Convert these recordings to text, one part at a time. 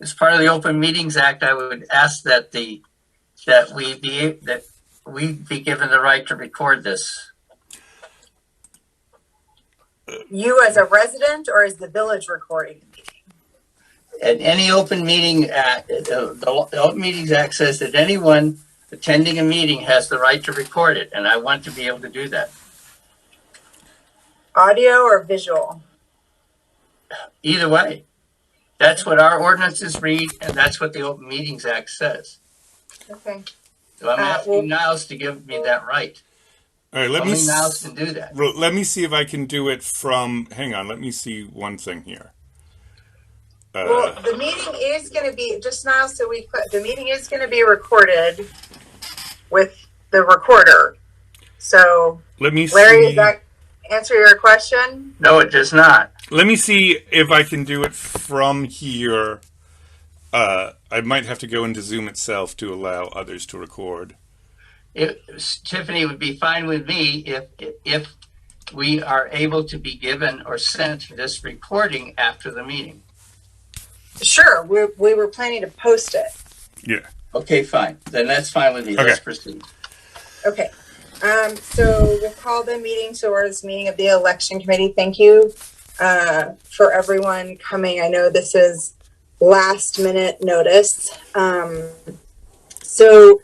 as part of the Open Meetings Act, I would ask that we be given the right to record this. You as a resident or as the village recording the meeting? At any open meeting act, the Open Meetings Act says that anyone attending a meeting has the right to record it, and I want to be able to do that. Audio or visual? Either way. That's what our ordinances read, and that's what the Open Meetings Act says. Okay. So I'm asking Niles to give me that right. All right, Only Niles can do that. Let me see if I can do it from. Hang on, let me see one thing here. Well, the meeting is going to be just now, so the meeting is going to be recorded with the recorder. So, let me Larry, see. does that answer your question? No, it does not. Let me see if I can do it from here. I might have to go into Zoom itself to allow others to record. Tiffany, would be fine with me if we are able to be given or sent this recording after the meeting. Sure, we were planning to post it. Yeah. Okay, fine. Then that's fine with me. Okay. Let's proceed. Okay. So we'll call the meeting to order, this meeting of the election committee. Thank you for everyone coming. I know this is last minute notice. So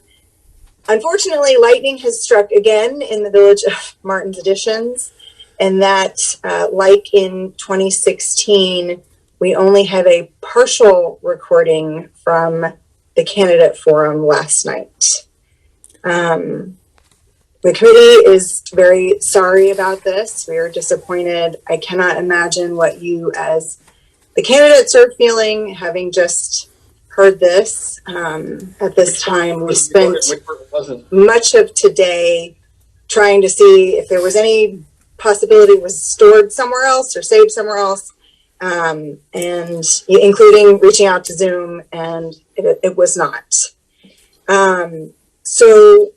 unfortunately, lightning has struck again in the village of Martin's Additions, and that like in 2016, we only have a partial recording from the candidate forum last night. The committee is very sorry about this. We are disappointed. I cannot imagine what you as the candidates are feeling, having just heard this. At this time, we spent much of today trying to see if there was any possibility it was stored somewhere else or saved somewhere else. And including reaching out to Zoom, and it was not. So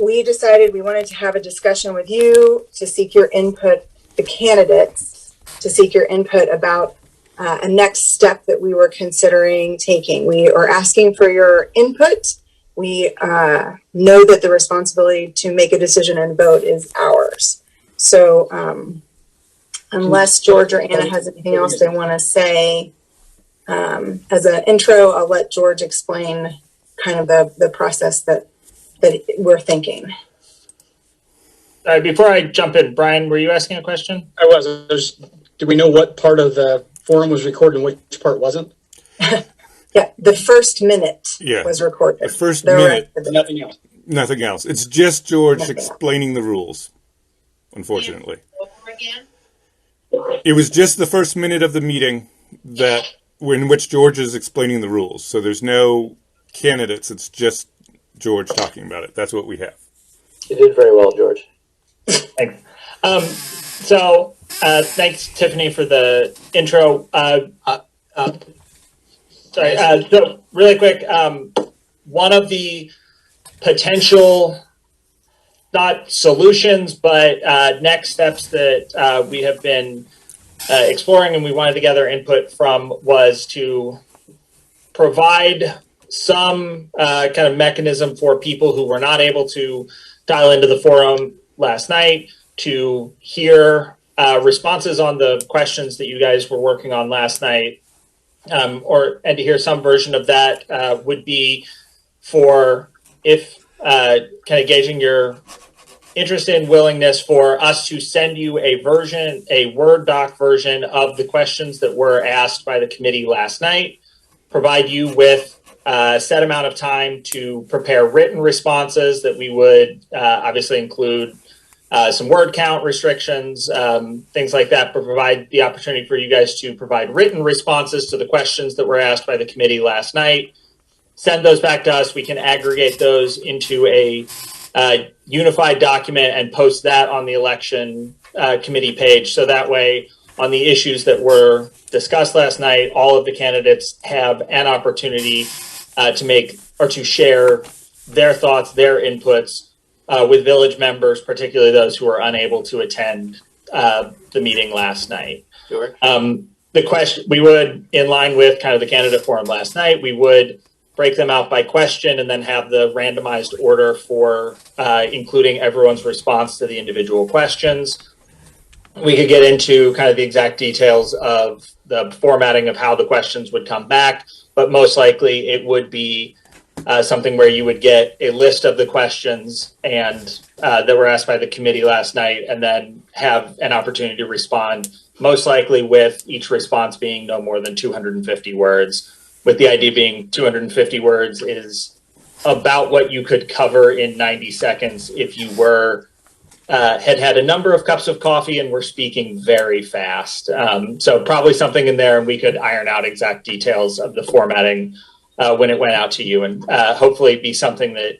we decided we wanted to have a discussion with you to seek your input, the candidates, to seek your input about a next step that we were considering taking. We are asking for your input. We know that the responsibility to make a decision and vote is ours. So, unless George or Anna has anything else they want to say, as an intro, I'll let George explain kind of the process that we're thinking. Before I jump in, Brian, were you asking a question? I was. Do we know what part of the forum was recorded and which part wasn't? Yeah, the first minute was recorded. The first minute. Nothing else. Nothing else. It's just George explaining the rules, unfortunately. It was just the first minute of the meeting in which George is explaining the rules. So there's no candidates. It's just George talking about it. That's what we have. You did very well, George. Thanks. Thanks, Tiffany, for the intro. So really quick, one of the potential, not solutions, but next steps that we have been exploring and we wanted to gather input from was to provide some kind of mechanism for people who were not able to dial into the forum last night to hear responses on the questions that you guys were working on last night, and to hear some version of that would be for if kind of gauging your interest and willingness for us to send you a Word doc version of the questions that were asked by the committee last night, provide you with a set amount of time to prepare written responses that we would obviously include some word count restrictions, things like that, but provide the opportunity for you guys to provide written responses to the questions that were asked by the committee last night. Send those back to us. We can aggregate those into a unified document and post that on the election committee page. So that way, on the issues that were discussed last night, all of the candidates have an opportunity to make or to share their thoughts, their inputs with village members, particularly those who were unable to attend the meeting last night. Sure. the question, we would, in line with kind of the candidate forum last night, we would break them out by question and then have the randomized order for including everyone's response to the individual questions. We could get into kind of the exact details of the formatting of how the questions would come back, but most likely it would be something where you would get a list of the questions and that were asked by the committee last night, and then have an opportunity to respond, most likely with each response being no more than 250 words, with the idea being 250 words is about what you could cover in 90 seconds if you were had a number of cups of coffee and were speaking very fast. So probably something in there, and we could iron out exact details of the formatting when it went out to you, and hopefully be something that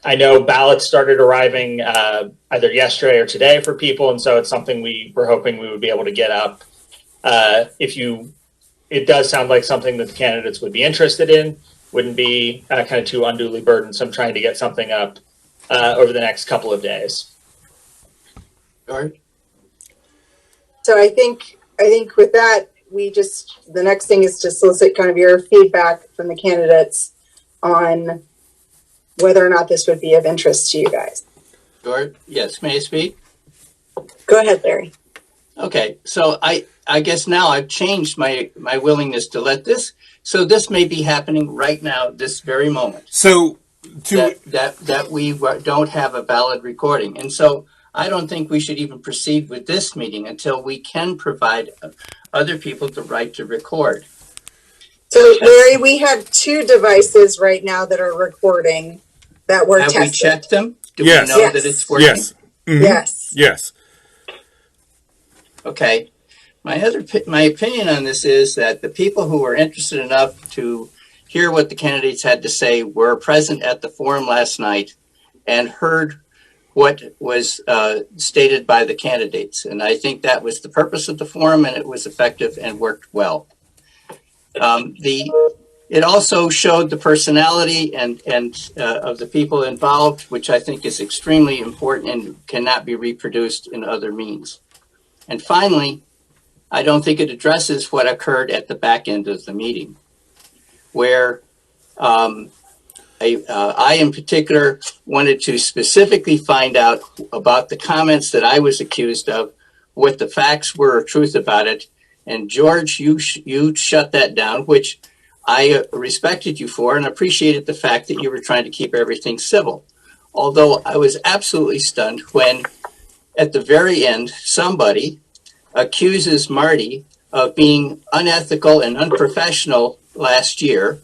I know ballots started arriving either yesterday or today for people, and so it's something we were hoping we would be able to get up. It does sound like something that the candidates would be interested in. Wouldn't be kind of too unduly burdensome trying to get something up over the next couple of days. George? So I think with that, the next thing is to solicit kind of your feedback from the candidates on whether or not this would be of interest to you guys. George? Yes, may I speak? Go ahead, Larry. Okay, so I guess now I've changed my willingness to let this, so this may be happening right now, this very moment, So that we don't have a valid recording. And so I don't think we should even proceed with this meeting until we can provide other people the right to record. So Larry, we have 2 devices right now that are recording that were Have tested. we checked them? Do Yes. we know that it's working? yes. Mhm. Yes. Yes. Okay. My opinion on this is that the people who were interested enough to hear what the candidates had to say were present at the forum last night and heard what was stated by the candidates. And I think that was the purpose of the forum, and it was effective and worked well. It also showed the personality and of the people involved, which I think is extremely important and cannot be reproduced in other means. And finally, I don't think it addresses what occurred at the back end of the meeting, where I in particular wanted to specifically find out about the comments that I was accused of, what the facts were or truth about it. And George, you shut that down, which I respected you for and appreciated the fact that you were trying to keep everything civil. Although I was absolutely stunned when at the very end, somebody accuses Marty of being unethical and unprofessional last year,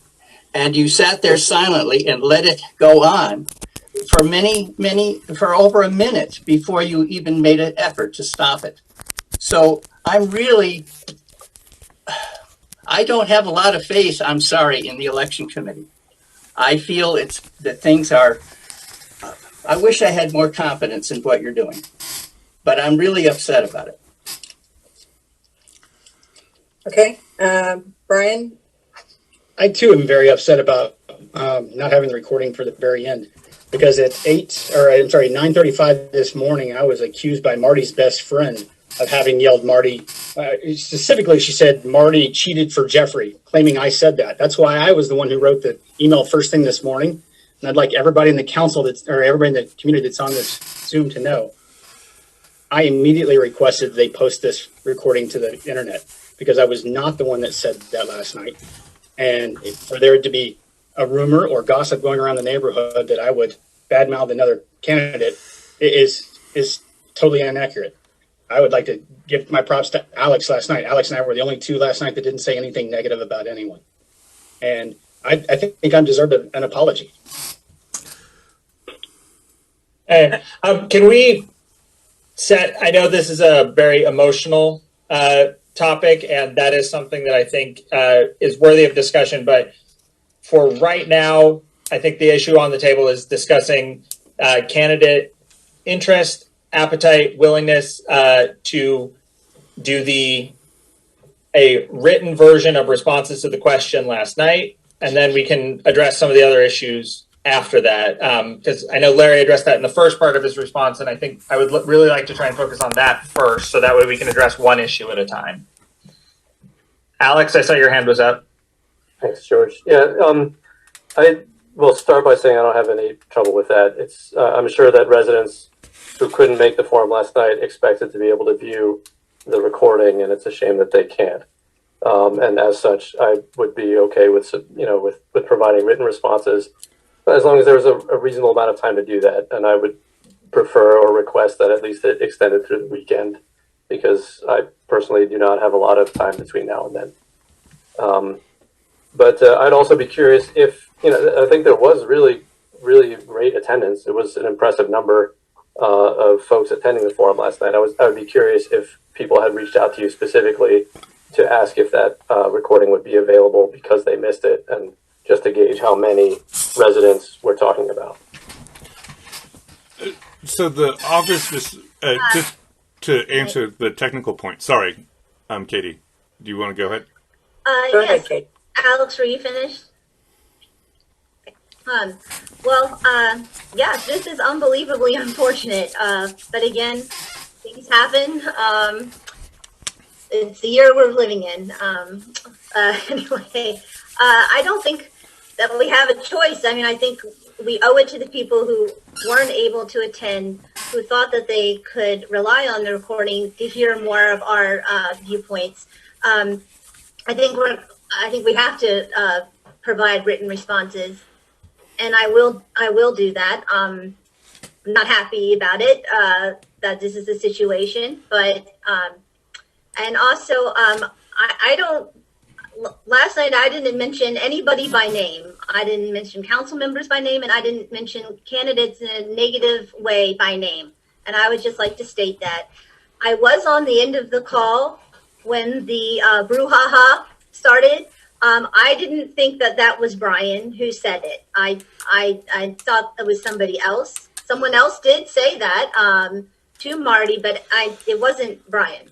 and you sat there silently and let it go on for over a minute before you even made an effort to stop it. So I don't have a lot of faith, I'm sorry, in the election committee. I feel I wish I had more confidence in what you're doing, but I'm really upset about it. Okay. Brian? I too am very upset about not having the recording for the very end, because at 9:35 this morning, I was accused by Marty's best friend of having yelled Marty. Specifically, she said Marty cheated for Jeffrey, claiming I said that. That's why I was the one who wrote the email first thing this morning. And I'd like everybody in the council everybody in the community that's on this Zoom to know. I immediately requested they post this recording to the internet, because I was not the one that said that last night. And for there to be a rumor or gossip going around the neighborhood that I would badmouth another candidate is totally inaccurate. I would like to give my props to Alex last night. Alex and I were the only 2 last night that didn't say anything negative about anyone. And I think I deserve an apology. And can we I know this is a very emotional topic, and that is something that I think is worthy of discussion. But for right now, I think the issue on the table is discussing candidate interest, appetite, willingness to do a written version of responses to the question last night, and then we can address some of the other issues after that. Because I know Larry addressed that in the first part of his response, and I think I would really like to try and focus on that first, so that way we can address one issue at a time. Alex, I saw your hand was up. Thanks, George. Yeah, I will start by saying I don't have any trouble with that. It's I'm sure that residents who couldn't make the forum last night expected to be able to view the recording, and it's a shame that they can't. And as such, I would be okay with with providing written responses, as long as there was a reasonable amount of time to do that. And I would prefer or request that at least it extended through the weekend, because I personally do not have a lot of time between now and then. But I'd also be curious if, I think there was really, really great attendance. It was an impressive number of folks attending the forum last night. I would be curious if people had reached out to you specifically to ask if that recording would be available because they missed it, and just to gauge how many residents we're talking about. So the office is, just to answer the technical point. Sorry, Katie, do you want to go ahead? Go ahead, Yes. Kate. Alex, were you finished? Yeah, this is unbelievably unfortunate. But again, things happen. It's the year we're living in. Anyway, I don't think that we have a choice. I mean, I think we owe it to the people who weren't able to attend, who thought that they could rely on the recording to hear more of our viewpoints. I think we have to provide written responses, and I will do that. I'm not happy about it, that this is the situation, but and also I don't. Last night I didn't mention anybody by name. I didn't mention council members by name, and I didn't mention candidates in a negative way by name. And I would just like to state that I was on the end of the call when the brouhaha started. I didn't think that was Brian who said it. I thought it was somebody else. Someone else did say that to Marty, but it wasn't Brian,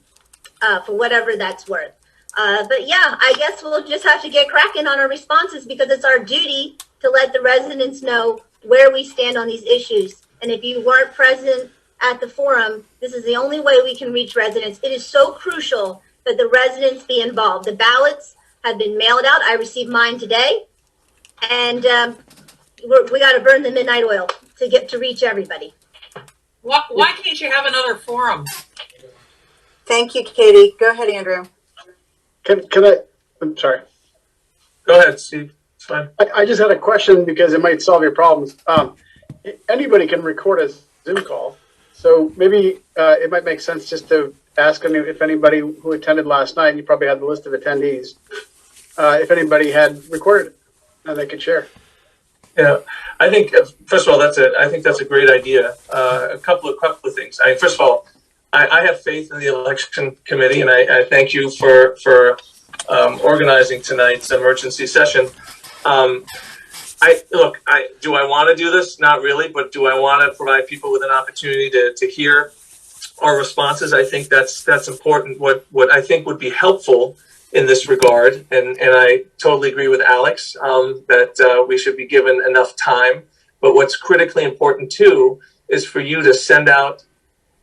for whatever that's worth. But yeah, I guess we'll just have to get cracking on our responses, because it's our duty to let the residents know where we stand on these issues. And if you weren't present at the forum, this is the only way we can reach residents. It is so crucial that the residents be involved. The ballots have been mailed out. I received mine today, and we got to burn the midnight oil to reach everybody. Why can't you have another forum? Thank you, Katie. Go ahead, Andrew. Can I? I'm sorry. Go ahead, Steve. It's fine. I just had a question because it might solve your problems. Anybody can record a Zoom call, so maybe it might make sense just to ask if anybody who attended last night, you probably had the list of attendees, if anybody had recorded it and they could share. Yeah, I think first of all, I think that's a great idea. A couple of things. First of all, I have faith in the election committee, and I thank you for organizing tonight's emergency session. Do I want to do this? Not really, but do I want to provide people with an opportunity to hear our responses? I think that's important. What I think would be helpful in this regard, and I totally agree with Alex, that we should be given enough time. But what's critically important too is for you to send out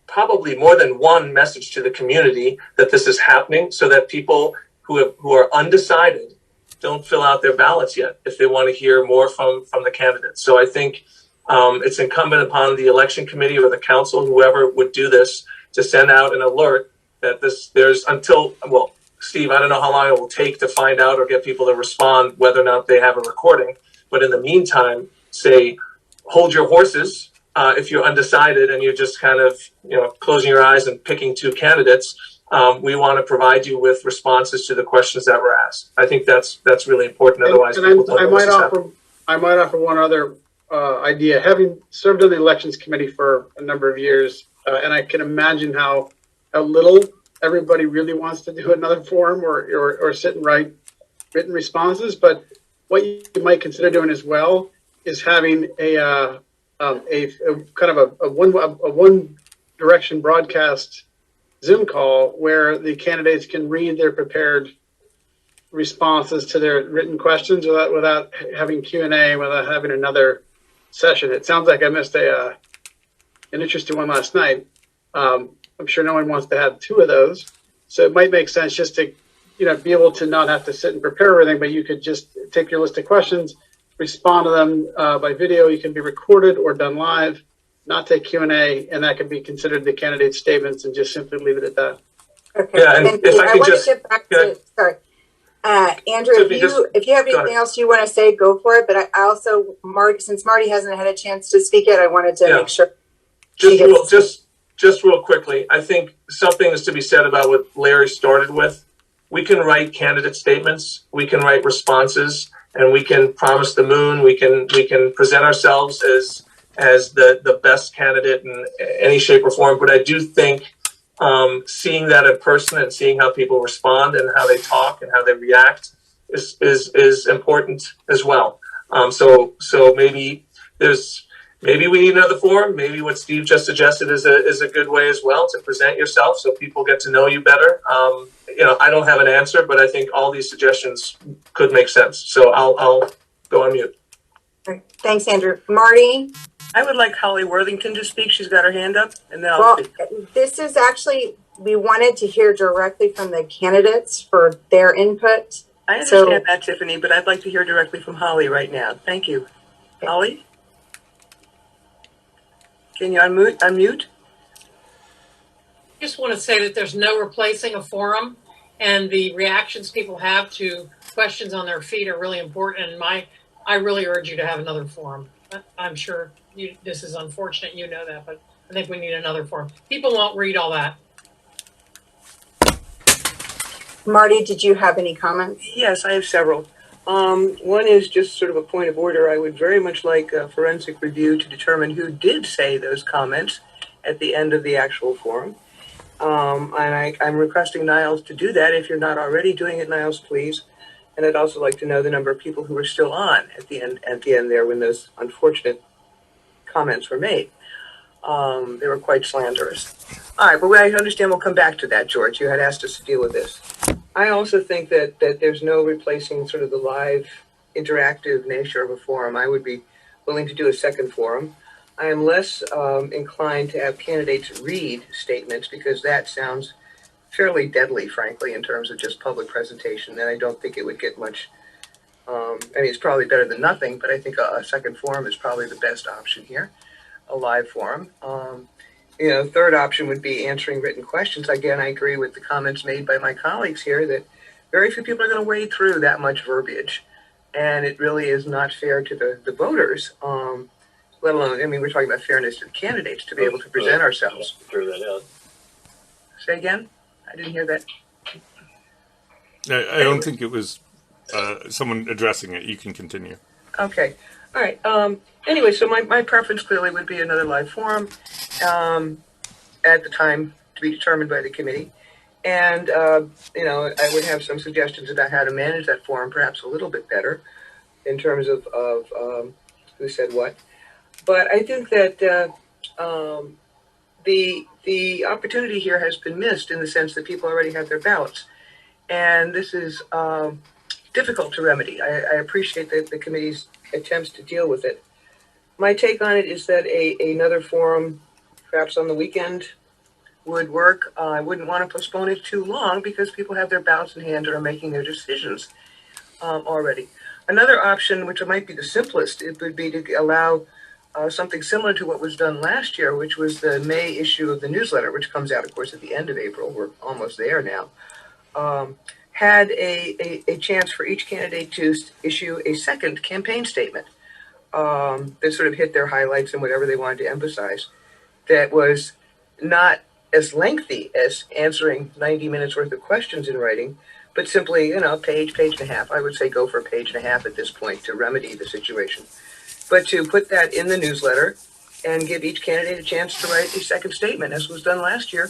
probably more than one message to the community that this is happening, so that people who are undecided don't fill out their ballots yet if they want to hear more from the candidates. So I think it's incumbent upon the election committee or the council, whoever would do this, to send out an alert that Steve, I don't know how long it will take to find out or get people to respond whether or not they have a recording. But in the meantime, say, hold your horses. If you're undecided and you're just kind of, closing your eyes and picking two candidates, we want to provide you with responses to the questions that were asked. I think that's really important. Otherwise, and people don't know what's happening. I might offer one other idea. Having served on the elections committee for a number of years, and I can imagine how little everybody really wants to do another forum or sit and write written responses. But what you might consider doing as well is having a kind of a one direction broadcast Zoom call where the candidates can read their prepared responses to their written questions without having Q&A, without having another session. It sounds like I missed an interesting one last night. I'm sure no one wants to have two of those. So it might make sense just to be able to not have to sit and prepare everything, but you could just take your list of questions, respond to them by video. You can be recorded or done live, not take Q&A, and that can be considered the candidate statements and just simply leave it at that. Okay, Yeah, and thank if you. I I could want to just, get back yeah, to, sorry. Andrew, So if you have go anything ahead. else you want to say, go for it. But I also, since Marty hasn't had a chance to speak yet, I wanted to Yeah. make sure she gets. Just real quickly, I think something is to be said about what Larry started with. We can write candidate statements, we can write responses, and we can promise the moon. We can present ourselves as the best candidate in any shape or form. But I do think seeing that in person and seeing how people respond and how they talk and how they react is important as well. So maybe we need another forum. Maybe what Steve just suggested is a good way as well to present yourself so people get to know you better. I don't have an answer, but I think all these suggestions could make sense. So I'll go on mute. Right. Thanks, Andrew. Marty? I would like Holly Worthington to speak. She's got her hand up, and then Well, this is actually, we wanted to hear directly from the candidates for their input. I understand that, Tiffany, but I'd like to hear directly from Holly right now. Thank you. Okay. Holly? Can you unmute? I just want to say that there's no replacing a forum, and the reactions people have to questions on their feed are really important. And I really urge you to have another forum. I'm sure this is unfortunate, you know that, but I think we need another forum. People won't read all that. Marty, did you have any comments? Yes, I have several. One is just sort of a point of order. I would very much like a forensic review to determine who did say those comments at the end of the actual forum. And I'm requesting Niles to do that. If you're not already doing it, Niles, please. And I'd also like to know the number of people who were still on at the end there when those unfortunate comments were made. They were quite slanderous. All right, but I understand we'll come back to that, George. You had asked us to deal with this. I also think that there's no replacing sort of the live, interactive nature of a forum. I would be willing to do a second forum. I am less inclined to have candidates read statements because that sounds fairly deadly, frankly, in terms of just public presentation. And I don't think it would get much. It's probably better than nothing, but I think a second forum is probably the best option here, a live forum. Third option would be answering written questions. Again, I agree with the comments made by my colleagues here that very few people are going to wade through that much verbiage. And it really is not fair to the voters, let alone, we're talking about fairness to the candidates to be able to present ourselves. Throw that out. Say again? I didn't hear that. I don't think it was someone addressing it. You can continue. Okay. All right. Anyway, so my preference clearly would be another live forum at the time to be determined by the committee. And, I would have some suggestions about how to manage that forum perhaps a little bit better in terms of who said what. But I think that the opportunity here has been missed in the sense that people already have their ballots. And this is difficult to remedy. I appreciate the committee's attempts to deal with it. My take on it is that another forum, perhaps on the weekend, would work. I wouldn't want to postpone it too long because people have their ballots in hand and are making their decisions already. Another option, which might be the simplest, it would be to allow something similar to what was done last year, which was the May issue of the newsletter, which comes out, of course, at the end of April. We're almost there now. Had a chance for each candidate to issue a second campaign statement that sort of hit their highlights and whatever they wanted to emphasize, that was not as lengthy as answering 90 minutes worth of questions in writing, but simply, page and a half. I would say go for a page and a half at this point to remedy the situation. But to put that in the newsletter and give each candidate a chance to write a second statement, as was done last year,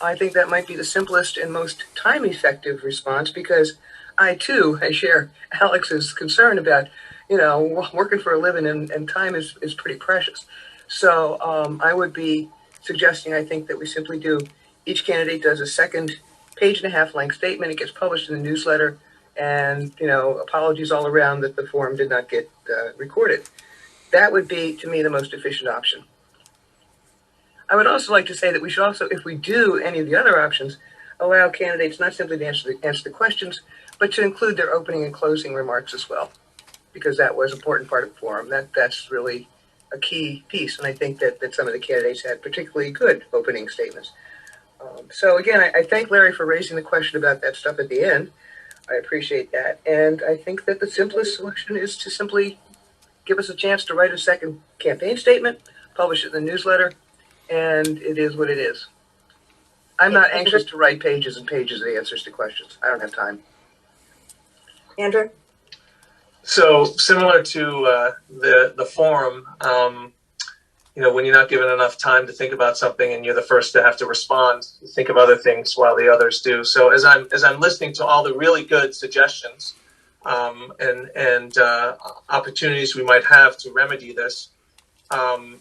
I think that might be the simplest and most time-effective response, because I share Alex's concern about, working for a living and time is pretty precious. So I would be suggesting, I think, that we simply do, each candidate does a second page and a half length statement. It gets published in the newsletter, and, apologies all around that the forum did not get recorded. That would be, to me, the most efficient option. I would also like to say that we should also, if we do any of the other options, allow candidates not simply to answer the questions, but to include their opening and closing remarks as well, because that was an important part of the forum. That's really a key piece, and I think that some of the candidates had particularly good opening statements. So again, I thank Larry for raising the question about that stuff at the end. I appreciate that, and I think that the simplest solution is to simply give us a chance to write a second campaign statement, publish it in the newsletter, and it is what it is. I'm not anxious to write pages and pages of answers to questions. I don't have time. Andrew? So similar to the forum, when you're not given enough time to think about something and you're the first to have to respond, you think of other things while the others do. So as I'm listening to all the really good suggestions and opportunities we might have to remedy this, I'm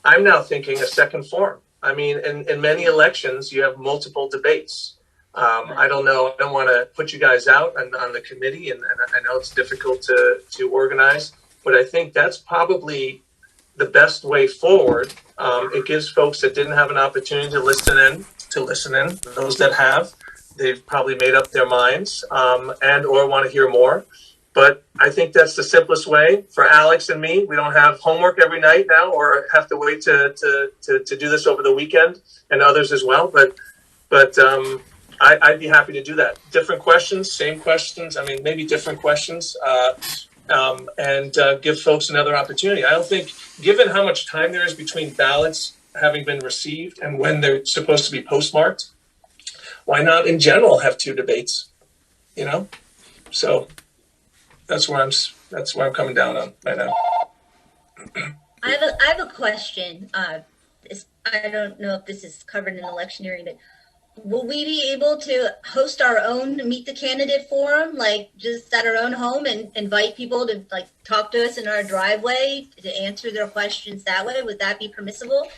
now thinking a second forum. I mean, in many elections, you have multiple debates. I don't know. I don't want to put you guys out on the committee, and I know it's difficult to organize, but I think that's probably the best way forward. It gives folks that didn't have an opportunity to listen in. Those that have, they've probably made up their minds and or want to hear more. But I think that's the simplest way for Alex and me. We don't have homework every night now, or have to wait to do this over the weekend, and others as well. But I'd be happy to do that. Different questions, same questions. I mean, maybe different questions, and give folks another opportunity. I don't think, given how much time there is between ballots having been received and when they're supposed to be postmarked, why not in general have two debates? So that's where I'm coming down on right now. I have a question. I don't know if this is covered in electioneering, but will we be able to host our own Meet the Candidate forum, like just at our own home, and invite people to talk to us in our driveway to answer their questions that way? Would that be permissible?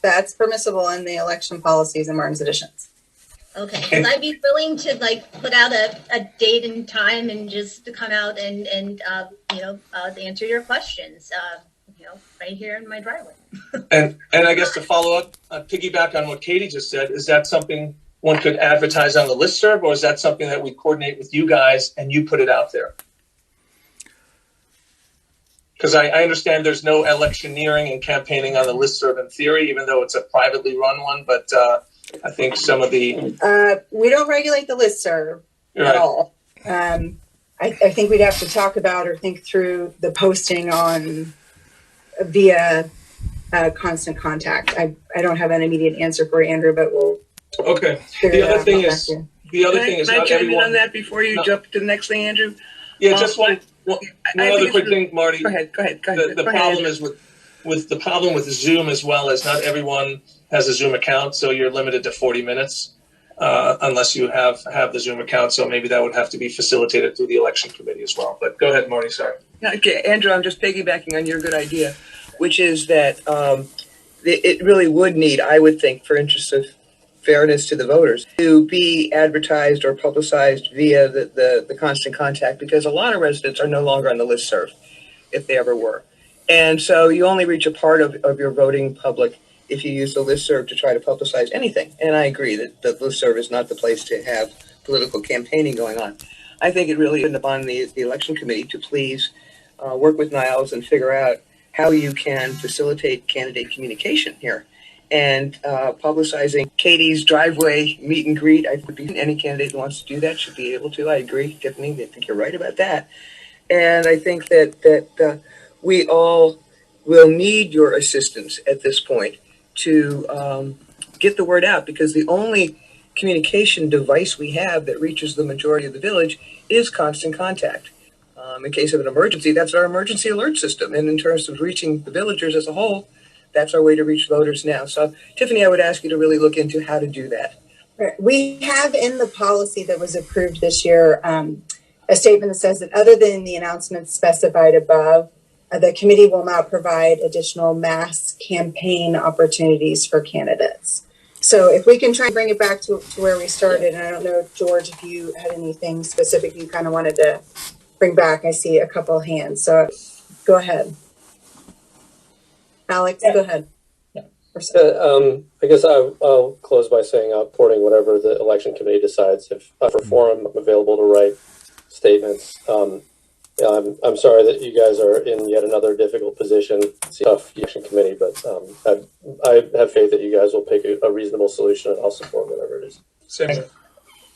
That's permissible in the election policies and Martin's editions. Okay, because I'd be willing to put out a date and time and just to come out and answer your questions, right here in my driveway. And I guess to follow up, piggyback on what Katie just said, is that something one could advertise on the listserv, or is that something that we coordinate with you guys and you put it out there? Because I understand there's no electioneering and campaigning on the listserv in theory, even though it's a privately run one. But I think some of the... we don't regulate the listserv at all. I think we'd have to talk about or think through the posting on via constant contact. I don't have an immediate answer for Andrew, but we'll... Okay. The other thing is Can I chime in on that before you jump to the next thing, Andrew? Yeah, just one other quick thing, Marty. Go ahead. The problem is with the problem with Zoom as well is not everyone has a Zoom account, so you're limited to 40 minutes unless you have the Zoom account. So maybe that would have to be facilitated through the election committee as well. But go ahead, Marty. Sorry. Okay, Andrew, I'm just piggybacking on your good idea, which is that it really would need, I would think, for interest of fairness to the voters, to be advertised or publicized via the constant contact, because a lot of residents are no longer on the listserv, if they ever were. And so you only reach a part of your voting public if you use the listserv to try to publicize anything. And I agree that the listserv is not the place to have political campaigning going on. I think it really is upon the election committee to please work with Niles and figure out how you can facilitate candidate communication here. And publicizing Katie's driveway meet and greet, I think any candidate who wants to do that should be able to. I agree, Tiffany. I think you're right about that. And I think that we all will need your assistance at this point to get the word out, because the only communication device we have that reaches the majority of the village is constant contact. In case of an emergency, that's our emergency alert system. And in terms of reaching the villagers as a whole, that's our way to reach voters now. So, Tiffany, I would ask you to really look into how to do that. We have in the policy that was approved this year a statement that says that other than the announcements specified above, the committee will not provide additional mass campaign opportunities for candidates. So if we can try and bring it back to where we started, and I don't know, George, if you had anything specific you kind of wanted to bring back. I see a couple of hands, so go ahead. Alex, go ahead. I guess I'll close by saying porting whatever the election committee decides. If for forum, I'm available to write statements. I'm sorry that you guys are in yet another difficult position. It's a tough election committee, but I have faith that you guys will pick a reasonable solution, and I'll support whatever it is. Same here.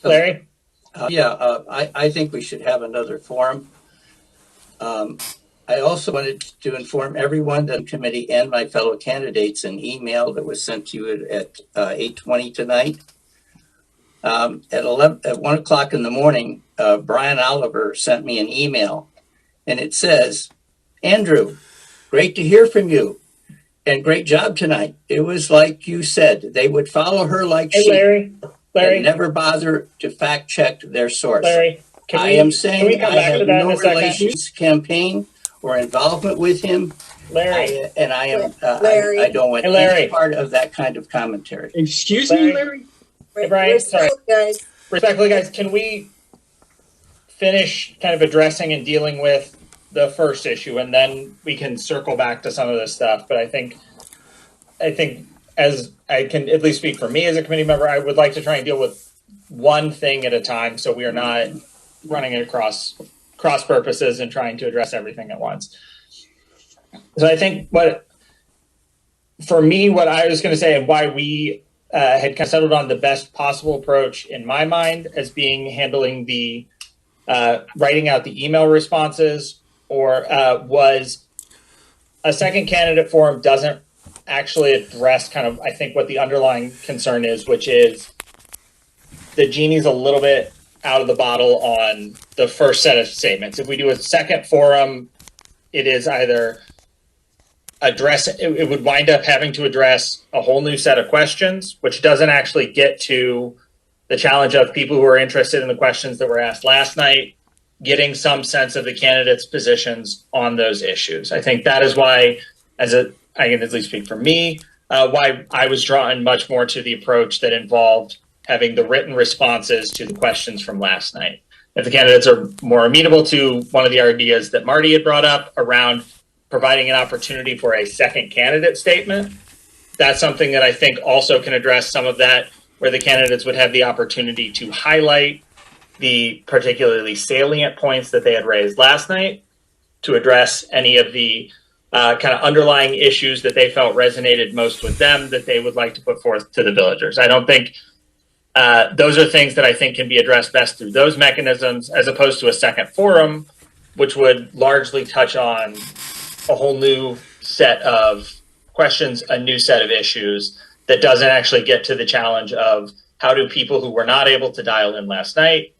Larry? I think we should have another forum. I also wanted to inform everyone that the committee and my fellow candidates an email that was sent to you at 8:20 tonight. At 1 o'clock in the morning, Brian Oliver sent me an email, and it says, "Andrew, great to hear from you, and great job tonight. It was like you said, they would follow her like sheep and never bother to fact check their source. Larry, I am saying I have no relations, campaign, or involvement with him, Larry. I don't want any part of that kind of commentary." Excuse me, Larry? Hey, Brian, sorry. Guys. Respectfully, guys, can we finish kind of addressing and dealing with the first issue, and then we can circle back to some of this stuff. But I think as I can at least speak for me as a committee member, I would like to try and deal with one thing at a time, so we are not running it across cross purposes and trying to address everything at once. So I think what I was going to say, and why we had kind of settled on the best possible approach in my mind as being handling the writing out the email responses, or was a second candidate forum doesn't actually address kind of, I think, what the underlying concern is, which is the genie's a little bit out of the bottle on the first set of statements. If we do a second forum, it is either it would wind up having to address a whole new set of questions, which doesn't actually get to the challenge of people who are interested in the questions that were asked last night, getting some sense of the candidates' positions on those issues. I think that is why, I can at least speak for me, why I was drawn much more to the approach that involved having the written responses to the questions from last night. If the candidates are more amenable to one of the ideas that Marty had brought up around providing an opportunity for a second candidate statement, that's something that I think also can address some of that, where the candidates would have the opportunity to highlight the particularly salient points that they had raised last night, to address any of the kind of underlying issues that they felt resonated most with them that they would like to put forth to the villagers. I don't think those are things that I think can be addressed best through those mechanisms, as opposed to a second forum, which would largely touch on a whole new set of questions, a new set of issues that doesn't actually get to the challenge of how do people who were not able to dial in last night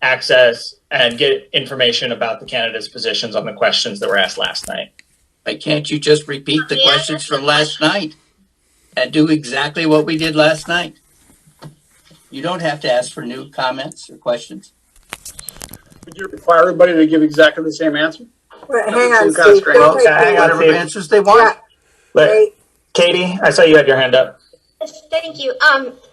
access and get information about the candidates' positions on the questions that were asked last night. Why can't you just repeat the questions from last night and do exactly what we did last night? You don't have to ask for new comments or questions. Would you require everybody to give exactly the same answer? Wait, hang on, Some kind of Steve. strange- Go ahead, Katie. Whatever answers they want. Wait. Katie, I saw you had your hand up. Thank you.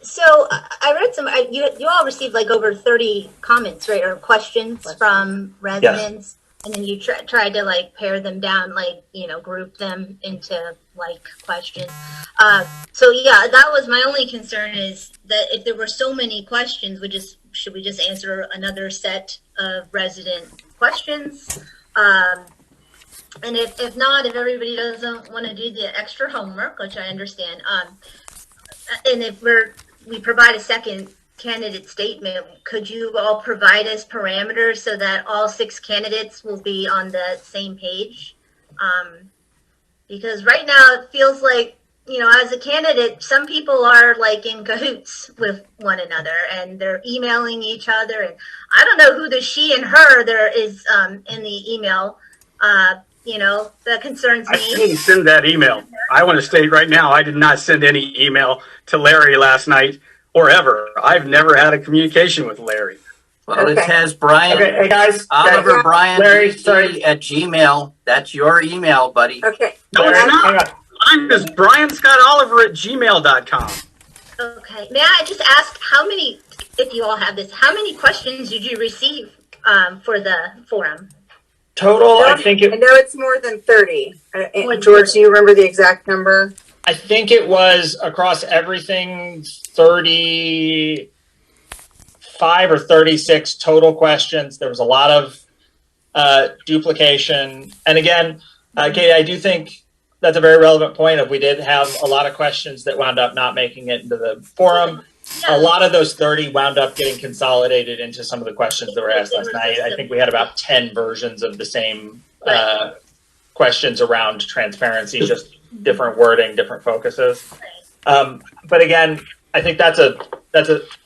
So I read you all received like over 30 comments, right, or questions from residents, and then you tried to like pare them down, like, group them into like questions. So yeah, that was my only concern, is that if there were so many questions, should we just answer another set of resident questions? And if not, if everybody doesn't want to do the extra homework, which I understand, and if we provide a second candidate statement, could you all provide us parameters so that all 6 candidates will be on the same page? Because right now it feels like, as a candidate, some people are like in cahoots with one another and they're emailing each other. And I don't know who the she and her there is in the email. That concerns me. I didn't send that email. I want to state right now, I did not send any email to Larry last night or ever. I've never had a communication with Larry. Well, it has Brian. Okay, hey guys. Oliver Brian Larry, DC sorry. at Gmail. That's your email, buddy. Okay. No, it's Hang not. on. Mine is brianscottoliver@gmail.com. Okay. May I just ask if you all have this, how many questions did you receive for the forum? Total, I I know it's more than 30. George, do you remember the exact number? I think it was across everything 35 or 36 total questions. There was a lot of duplication. And again, Katie, I do think that's a very relevant point. If we did have a lot of questions that wound up not making it into the forum, a lot of those 30 wound up getting consolidated into some of the questions that were asked last night. I think we had about 10 versions of the same questions around transparency, just different wording, different focuses. But again, I think that's a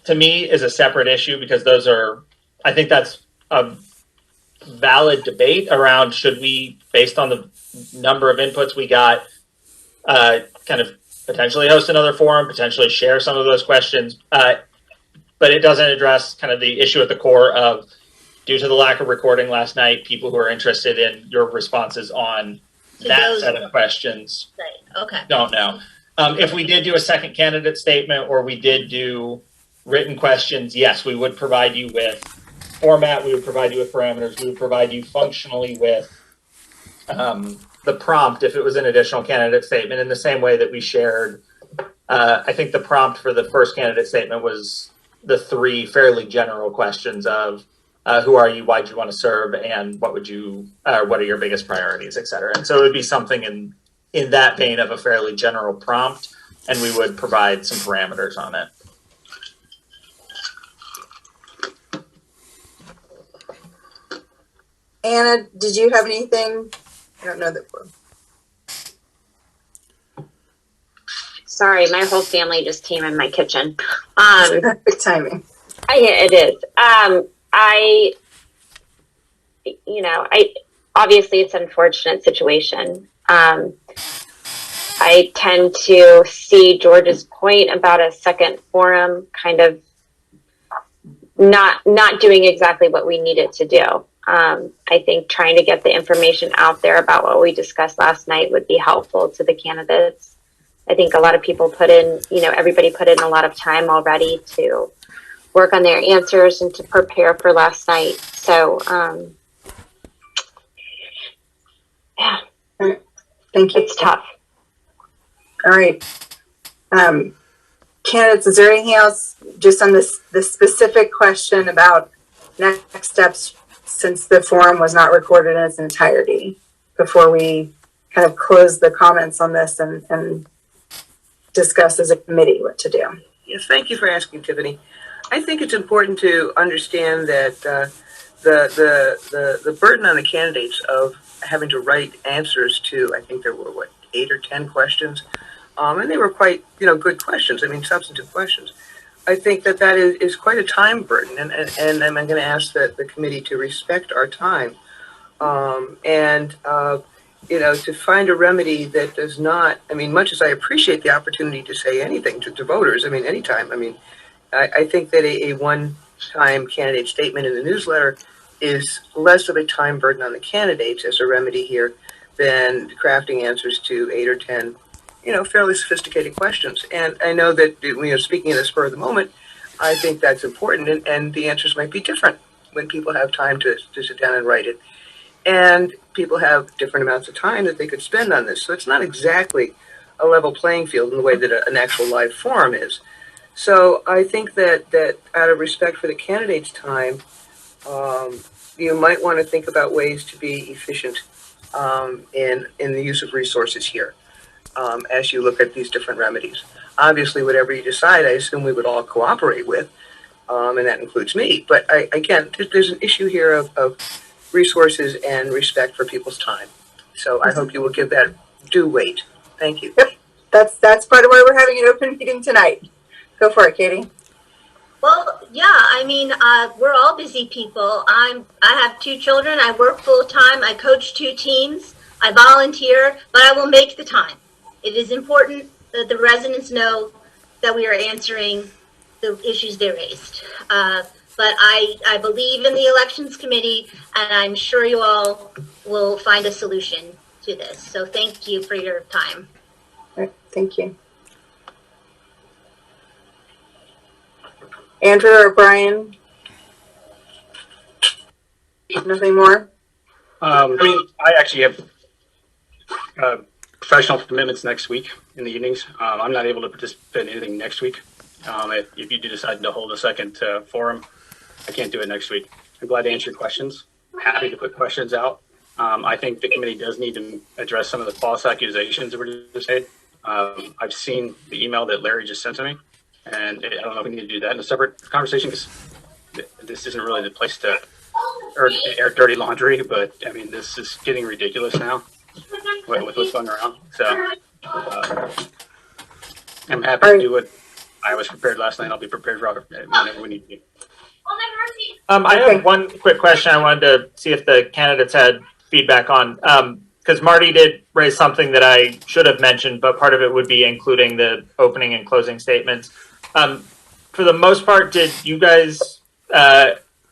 to me is a separate issue, because those are, I think that's a valid debate around, should we, based on the number of inputs we got, kind of potentially host another forum, potentially share some of those questions, but it doesn't address kind of the issue at the core of, due to the lack of recording last night, people who are interested in your responses on that set of questions don't know. If we did do a second candidate statement, or we did do written questions, yes, we would provide you with format, we would provide you with parameters, we would provide you functionally with the prompt if it was an additional candidate statement, in the same way that we shared. I think the prompt for the first candidate statement was the 3 fairly general questions of who are you, why do you want to serve, and what would you, what are your biggest priorities, et cetera. And so it would be something in that vein of a fairly general prompt, and we would provide some parameters on it. Anna, did you have anything? I don't know that we're... Sorry, my whole family just came in my kitchen. Perfect timing. It is. Obviously it's an unfortunate situation. I tend to see George's point about a second forum kind of not doing exactly what we need it to do. I think trying to get the information out there about what we discussed last night would be helpful to the candidates. I think a lot of people everybody put in a lot of time already to work on their answers and to prepare for last night. So, yeah. Thank you. It's tough. All right. Candidates, is there anything else just on this specific question about next steps, since the forum was not recorded in its entirety, before we kind of close the comments on this and discuss as a committee what to do? Yes, thank you for asking, Tiffany. I think it's important to understand that the burden on the candidates of having to write answers to, I think there were 8 or 10 questions, and they were quite good questions. I mean, substantive questions. I think that is quite a time burden, and I'm going to ask the committee to respect our time, to find a remedy that does not. I mean, much as I appreciate the opportunity to say anything to voters, I mean, anytime. I mean, I think that a one-time candidate statement in the newsletter is less of a time burden on the candidates as a remedy here than crafting answers to 8 or 10, fairly sophisticated questions. And I know that, speaking in the spur of the moment, I think that's important, and the answers might be different when people have time to sit down and write it. And people have different amounts of time that they could spend on this. So it's not exactly a level playing field in the way that an actual live forum is. So I think that out of respect for the candidates' time, you might want to think about ways to be efficient in the use of resources here as you look at these different remedies. Obviously, whatever you decide, I assume we would all cooperate with, and that includes me. But again, there's an issue here of resources and respect for people's time. So I hope you will give that due weight. Thank you. Yep. That's part of why we're having an open meeting tonight. Go for it, Katie. Well, yeah, I mean, we're all busy people. I have 2 children. I work full time. I coach 2 teams. I volunteer, but I will make the time. It is important that the residents know that we are answering the issues they raised. But I believe in the elections committee, and I'm sure you all will find a solution to this. So thank you for your time. All right, thank you. Andrew or Brian? Nothing more? I mean, I actually have professional commitments next week in the evenings. I'm not able to participate in anything next week. If you do decide to hold a second forum, I can't do it next week. I'm glad to answer your questions. I'm happy to put questions out. I think the committee does need to address some of the false accusations that were just made. I've seen the email that Larry just sent to me, and I don't know if we need to do that in a separate conversation because this isn't really the place to air dirty laundry, but I mean, this is getting ridiculous now with what's going around. So I'm happy to do what I was prepared last night. I'll be prepared for whenever we need to be. I have one quick question I wanted to see if the candidates had feedback on. Because Marty did raise something that I should have mentioned, but part of it would be including the opening and closing statements. For the most part, did you guys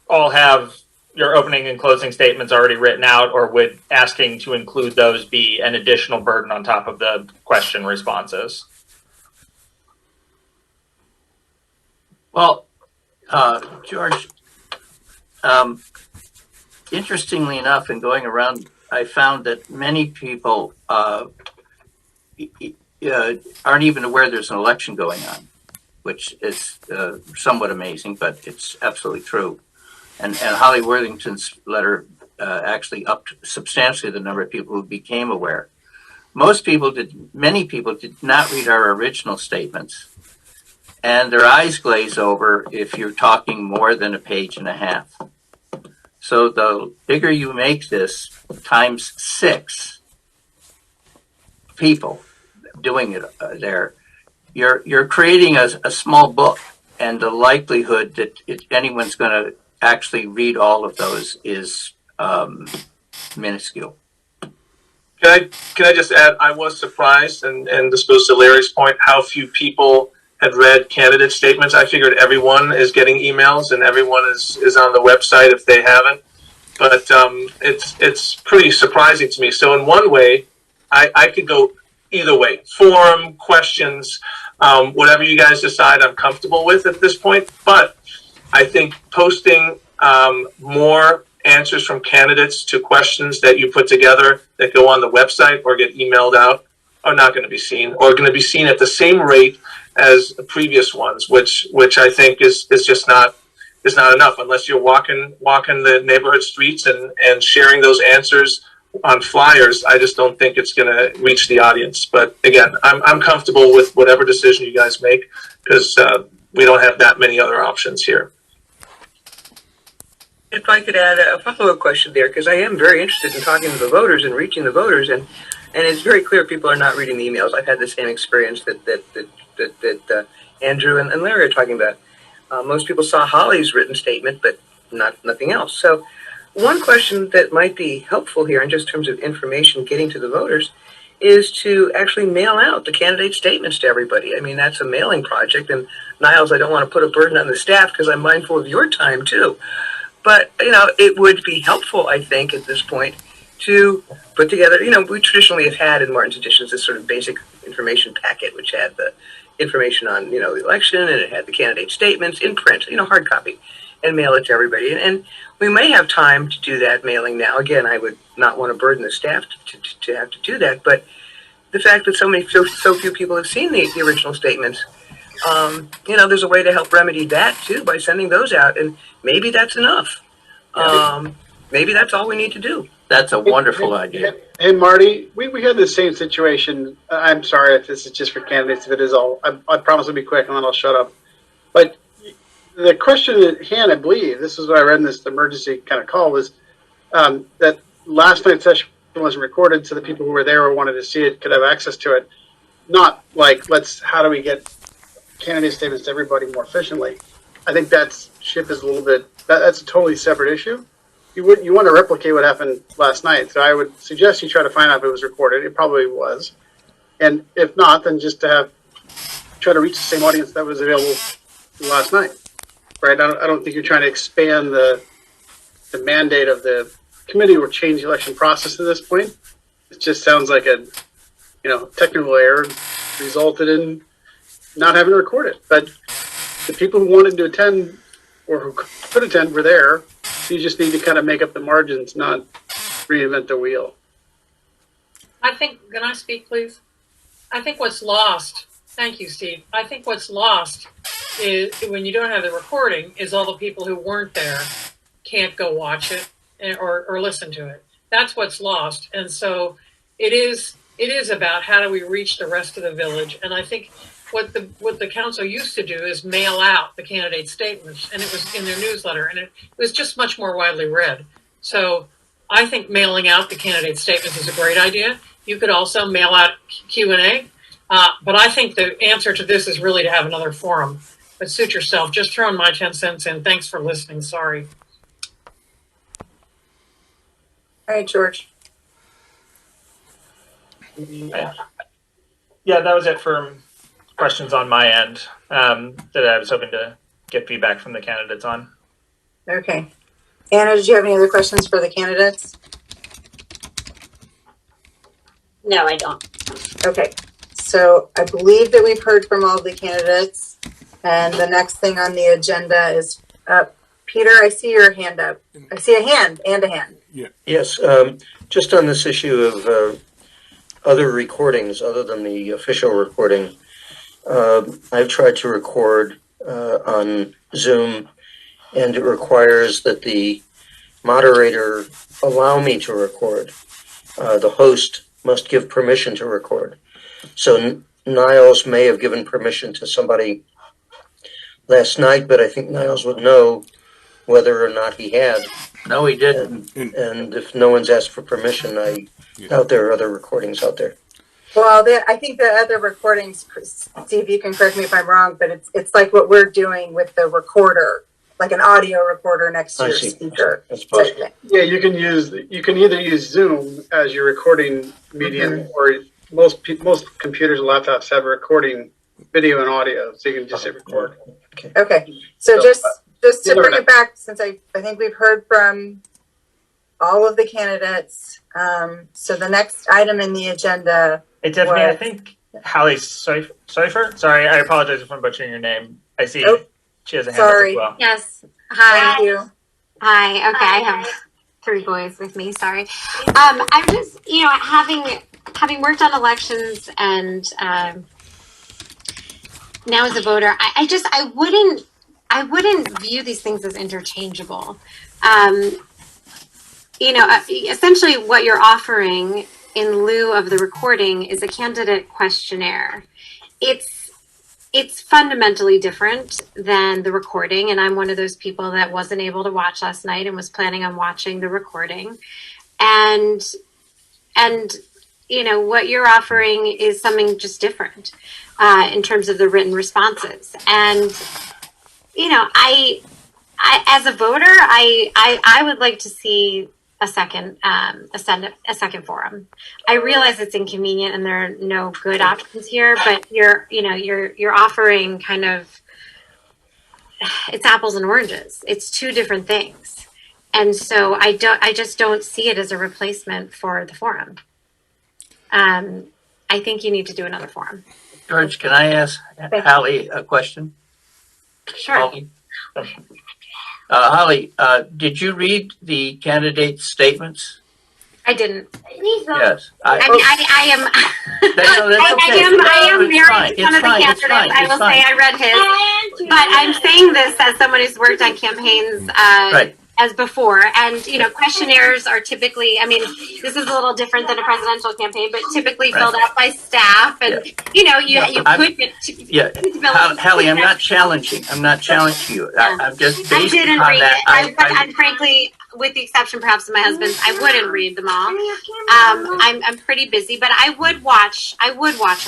all have your opening and closing statements already written out, or would asking to include those be an additional burden on top of the question responses? Well, George, interestingly enough, in going around, I found that many people aren't even aware there's an election going on, which is somewhat amazing, but it's absolutely true. And Holly Worthington's letter actually upped substantially the number of people who became aware. Many people did not read our original statements, and their eyes glaze over if you're talking more than a page and a half. So the bigger you make this, times 6 people doing it there, you're creating a small book, and the likelihood that anyone's going to actually read all of those is minuscule. Can I just add, I was surprised, and this goes to Larry's point, how few people had read candidate statements. I figured everyone is getting emails and everyone is on the website if they haven't. But it's pretty surprising to me. So in one way, I could go either way. Forum, questions, whatever you guys decide I'm comfortable with at this point. But I think posting more answers from candidates to questions that you put together that go on the website or get emailed out are not going to be seen, or going to be seen at the same rate as the previous ones, which I think is just not enough unless you're walking the neighborhood streets and sharing those answers on flyers. I just don't think it's going to reach the audience. But again, I'm comfortable with whatever decision you guys make, because we don't have that many other options here. If I could add a follow-up question there, because I am very interested in talking to the voters and reaching the voters, and it's very clear people are not reading the emails. I've had the same experience that Andrew and Larry are talking about. Most people saw Holly's written statement, but nothing else. So one question that might be helpful here in just terms of information getting to the voters is to actually mail out the candidate statements to everybody. I mean, that's a mailing project. And Niles, I don't want to put a burden on the staff because I'm mindful of your time too. But, it would be helpful, I think, at this point to put together, we traditionally have had in Martin's Editions this sort of basic information packet, which had the information on, the election, and it had the candidate statements in print, hard copy, and mail it to everybody. And we may have time to do that mailing now. Again, I would not want to burden the staff to have to do that, but the fact that so few people have seen the original statements, there's a way to help remedy that too by sending those out, and maybe that's enough. Maybe that's all we need to do. That's a wonderful idea. Hey, Marty, we had the same situation. I'm sorry if this is just for candidates. If it is all, I promise it'll be quick, and then I'll shut up. But the question at hand, I believe, this is what I read in this emergency kind of call, was that last night's session wasn't recorded, so the people who were there or wanted to see it could have access to it. Not like, how do we get candidate statements to everybody more efficiently? I think that ship is a little bit, that's a totally separate issue. You want to replicate what happened last night, so I would suggest you try to find out if it was recorded. It probably was, and if not, then just to try to reach the same audience that was available last night, right? I don't think you're trying to expand the mandate of the committee or change the election process at this point. It just sounds like a technical error resulted in not having to record it. But the people who wanted to attend or who could attend were there. So you just need to kind of make up the margins, not reinvent the wheel. I think, can I speak, please? I think what's lost, thank you, Steve. I think what's lost is when you don't have the recording is all the people who weren't there can't go watch it or listen to it. That's what's lost. And so it is about how do we reach the rest of the village. And I think what the council used to do is mail out the candidate statements, and it was in their newsletter, and it was just much more widely read. So I think mailing out the candidate statements is a great idea. You could also mail out Q&A, but I think the answer to this is really to have another forum. But suit yourself. Just throwing my 10 cents in. Thanks for listening. Sorry. All right, George. Yeah, that was it for questions on my end that I was hoping to get feedback from the candidates on. Okay. Anna, did you have any other questions for the candidates? No, I don't. Okay. So I believe that we've heard from all the candidates, and the next thing on the agenda is Peter, I see your hand up. I see a hand and a hand. Yeah. Yes, just on this issue of other recordings other than the official recording. I've tried to record on Zoom, and it requires that the moderator allow me to record. The host must give permission to record. So Niles may have given permission to somebody last night, but I think Niles would know whether or not he had. No, he didn't. And if no one's asked for permission, I doubt there are other recordings out there. Well, I think the other recordings, Steve, you can correct me if I'm wrong, but it's like what we're doing with the recorder, like an audio recorder next to your speaker. That's possible. Yeah, you can either use Zoom as your recording medium, or most computers and laptops have a recording video and audio, so you can just hit record. Okay. So just to bring it back, since I think we've heard from all of the candidates. So the next item in the agenda. Hey, Tiffany, I think Hallie Seifer. Sorry, I apologize if I'm butchering your name. I see she has a hand up as well. Yes. Hi. Thank you. Hi. Okay, I have 3 boys with me. Sorry. I'm just, having worked on elections and now as a voter, I wouldn't view these things as interchangeable. Essentially what you're offering in lieu of the recording is a candidate questionnaire. It's fundamentally different than the recording, and I'm one of those people that wasn't able to watch last night and was planning on watching the recording. And what you're offering is something just different in terms of the written responses. And I as a voter, I would like to see a second forum. I realize it's inconvenient and there are no good options here, but you're offering kind of, it's apples and oranges. It's 2 different things. And so I just don't see it as a replacement for the forum. I think you need to do another forum. George, can I ask Hallie a question? Sure. Holly, did you read the candidate statements? I didn't. Yes. I am. I am married to one of the candidates. I will say I read his, but I'm saying this as someone who's worked on campaigns as before. And questionnaires are typically. I mean, this is a little different than a presidential campaigin, but typally filled out by staff. And you could get. Hallie, I'm not challenging. I'm not challenging you. I'm just based I didn't on read that. it. And frankly, with the exception perhaps of my husband, I wouldn't read them all. I'm pretty busy, but I would watch a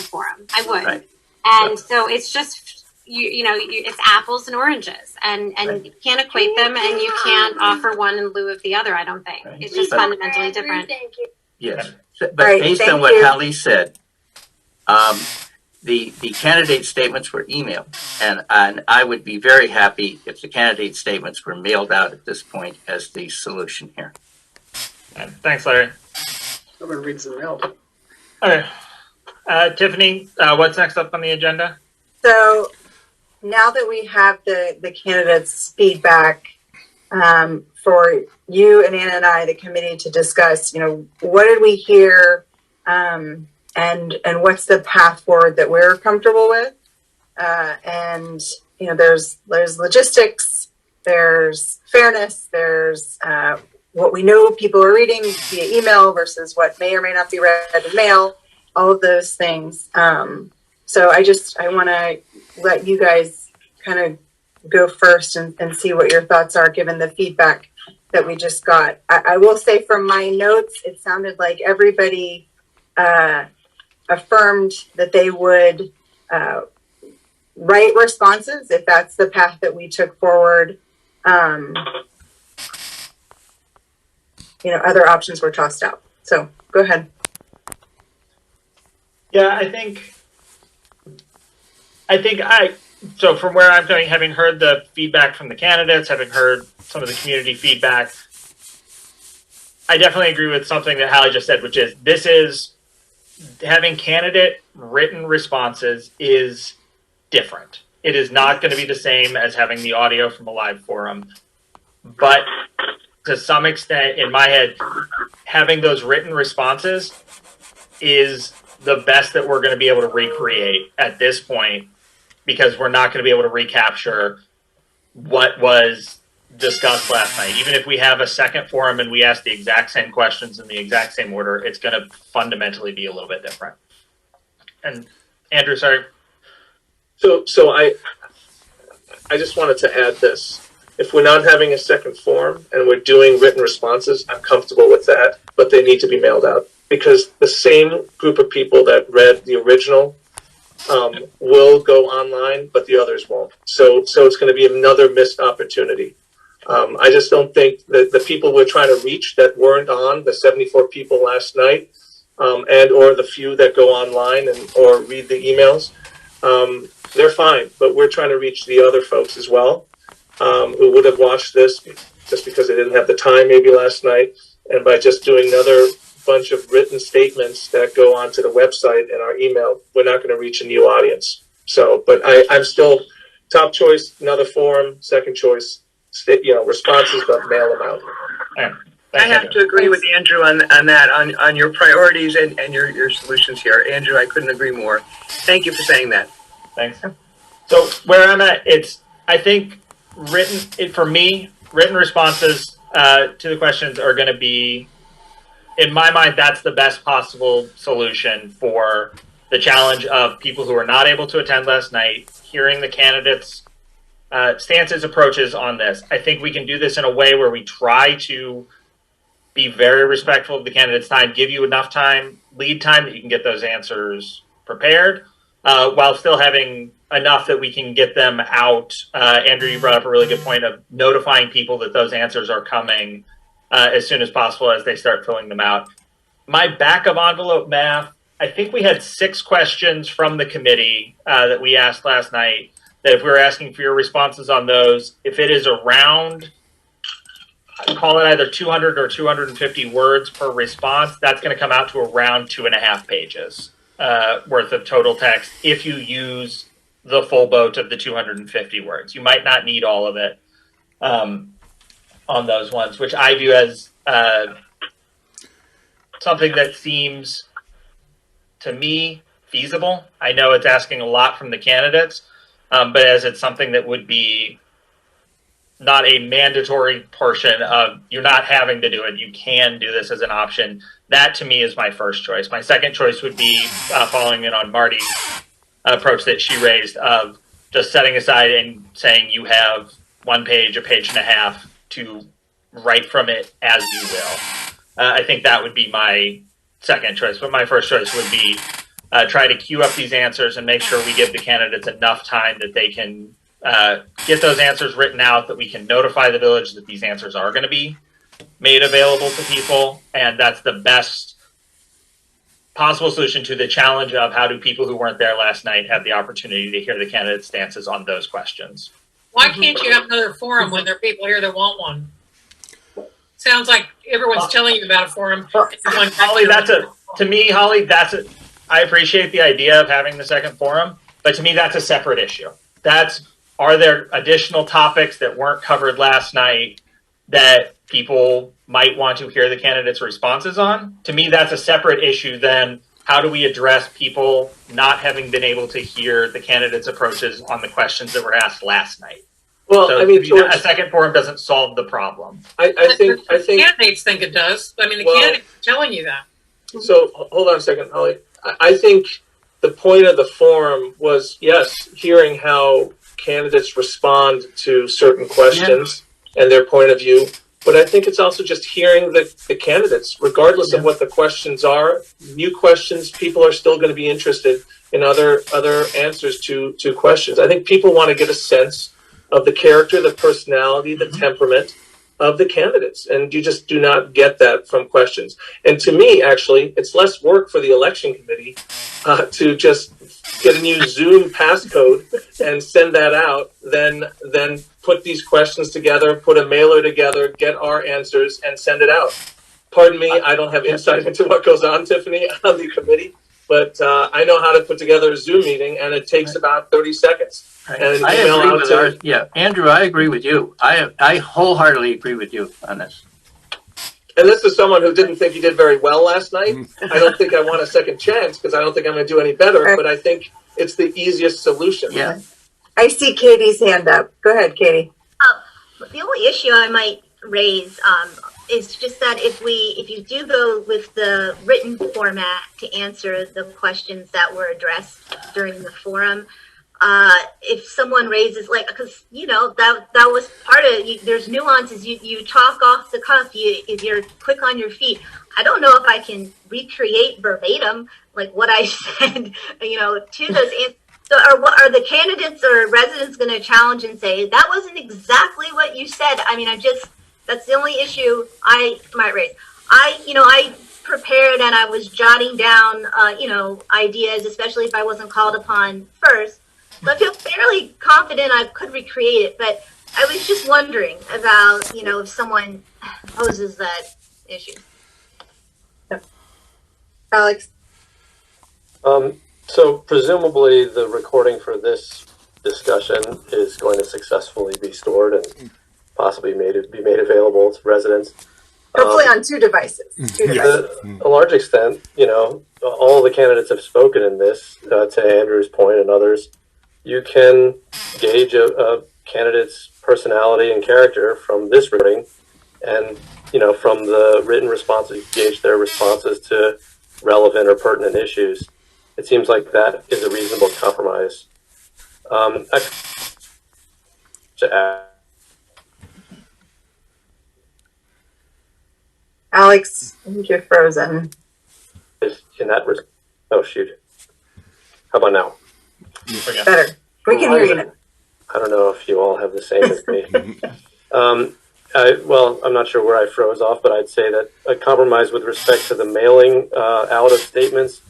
forum. I would. Right. And so it's just it's apples and oranges, and you can't equate them, and you can't offer one in lieu of the other. I don't think it's just fundamentally different. Yes, but based on what Hallie said, the candidate statements were emailed, and I would be very happy if the candidate statements were mailed out at this point as the solution here. Thanks, Larry. Someone reads the mail. Okay, Tiffany, what's next up on the agenda? So now that we have the candidates' feedback for you and Anna and I, the committee, to discuss, what did we hear? and what's the path forward that we're comfortable with. And there's logistics, there's fairness, there's what we know people are reading via email versus what may or may not be read in mail, all of those things. So I want to let you guys kind of go first and see what your thoughts are given the feedback that we just got. I will say from my notes, it sounded like everybody affirmed that they would write responses if that's the path that we took forward. Other options were tossed out. So go ahead. Yeah, so from where I'm going, having heard the feedback from the candidates, having heard some of the community feedback, I definitely agree with something that Hallie just said, which is having candidate written responses is different. It is not going to be the same as having the audio from a live forum, but to some extent, in my head, having those written responses is the best that we're going to be able to recreate at this point, because we're not going to be able to recapture what was discussed last night. Even if we have a second forum and we ask the exact same questions in the exact same order, it's going to fundamentally be a little bit different. And Andrew, sorry. So I just wanted to add this. If we're not having a second forum and we're doing written responses, I'm comfortable with that, but they need to be mailed out, because the same group of people that read the original will go online, but the others won't. So it's going to be another missed opportunity. I just don't think that the people we're trying to reach that weren't on, the 74 people last night, and or the few that go online or read the emails, they're fine. But we're trying to reach the other folks as well, who would have watched this just because they didn't have the time maybe last night. And by just doing another bunch of written statements that go onto the website and our email, we're not going to reach a new audience. So, but I'm still top choice, another forum, second choice, responses, but mail them out. I have to agree with Andrew on that, on your priorities and your solutions here. Andrew, I couldn't agree more. Thank you for saying that. Thanks. So where I'm at, I think for me, written responses to the questions are going to be, in my mind, that's the best possible solution for the challenge of people who are not able to attend last night, hearing the candidates' stances, approaches on this. I think we can do this in a way where we try to be very respectful of the candidates' time, give you enough time, lead time, that you can get those answers prepared, while still having enough that we can get them out. Andrew, you brought up a really good point of notifying people that those answers are coming as soon as possible as they start filling them out. My back of envelope math, I think we had 6 questions from the committee that we asked last night, that if we were asking for your responses on those, if it is around, I'd call it either 200 or 250 words per response, that's going to come out to around 2.5 pages worth of total text if you use the full boat of the 250 words. You might not need all of it on those ones, which I view as something that seems, to me, feasible. I know it's asking a lot from the candidates, but as it's something that would be not a mandatory portion of, you're not having to do it, you can do this as an option. That, to me, is my first choice. My second choice would be following in on Marty's approach that she raised of just setting aside and saying you have 1 page, a page and a half to write from it as you will. I think that would be my second choice, but my first choice would be try to queue up these answers and make sure we give the candidates enough time that they can get those answers written out, that we can notify the village that these answers are going to be made available to people. And that's the best possible solution to the challenge of how do people who weren't there last night have the opportunity to hear the candidates' stances on those questions. Why can't you have another forum when there are people here that want one? Sounds like everyone's telling you about a forum. Holly, Holly, I appreciate the idea of having the second forum, but to me, that's a separate issue. Are there additional topics that weren't covered last night that people might want to hear the candidates' responses on. To me, that's a separate issue than how do we address people not having been able to hear the candidates' approaches on the questions that were asked last night. Well, So I mean, George, a second forum doesn't solve the problem. I think candidates think it does. I mean, the candidates are telling you that. So hold on a second, Holly. I think the point of the forum was, yes, hearing how candidates respond to certain questions and their point of view. But I think it's also just hearing the candidates, regardless of what the questions are. New questions, people are still going to be interested in other answers to questions. I think people want to get a sense of the character, the personality, the temperament of the candidates, and you just do not get that from questions. And to me, actually, it's less work for the election committee to just get a new Zoom passcode and send that out than put these questions together, put a mailer together, get our answers, and send it out. Pardon me, I don't have insight into what goes on, Tiffany, on the committee, but I know how to put together a Zoom meeting, and it takes about 30 seconds. Right. And I email agree out with to Andrew, I agree with you. I wholeheartedly agree with you on this. And this is someone who didn't think he did very well last night. I don't think I want a second chance because I don't think I'm going to do any better, but I think it's the easiest solution. Yeah. I see Katie's hand up. Go ahead, Katie. The only issue I might raise is just that if you do go with the written format to answer the questions that were addressed during the forum, if someone raises, like, because that was part of there's nuances. You talk off the cuff. You're quick on your feet. I don't know if I can recreate verbatim like what I said, to those answers. So are the candidates or residents going to challenge and say that wasn't exactly what you said? I mean, that's the only issue I might raise. I prepared and I was jotting down, ideas, especially if I wasn't called upon first. So I feel fairly confident I could recreate it, but I was just wondering about, if someone poses that issue. Alex? So presumably the recording for this discussion is going to successfully be stored and possibly be made available to residents. Hopefully on two devices. To a large extent, all the candidates have spoken in this, to Andrew's point and others. You can gauge a candidate's personality and character from this recording, and from the written responses, gauge their responses to relevant or pertinent issues. It seems like that is a reasonable compromise. To add, Alex, I think you're frozen. in that, oh shoot! How about now? Better. We can hear you now. I don't know if you all have the same as me. I'm not sure where I froze off, but I'd say that a compromise with respect to the mailing out of statements,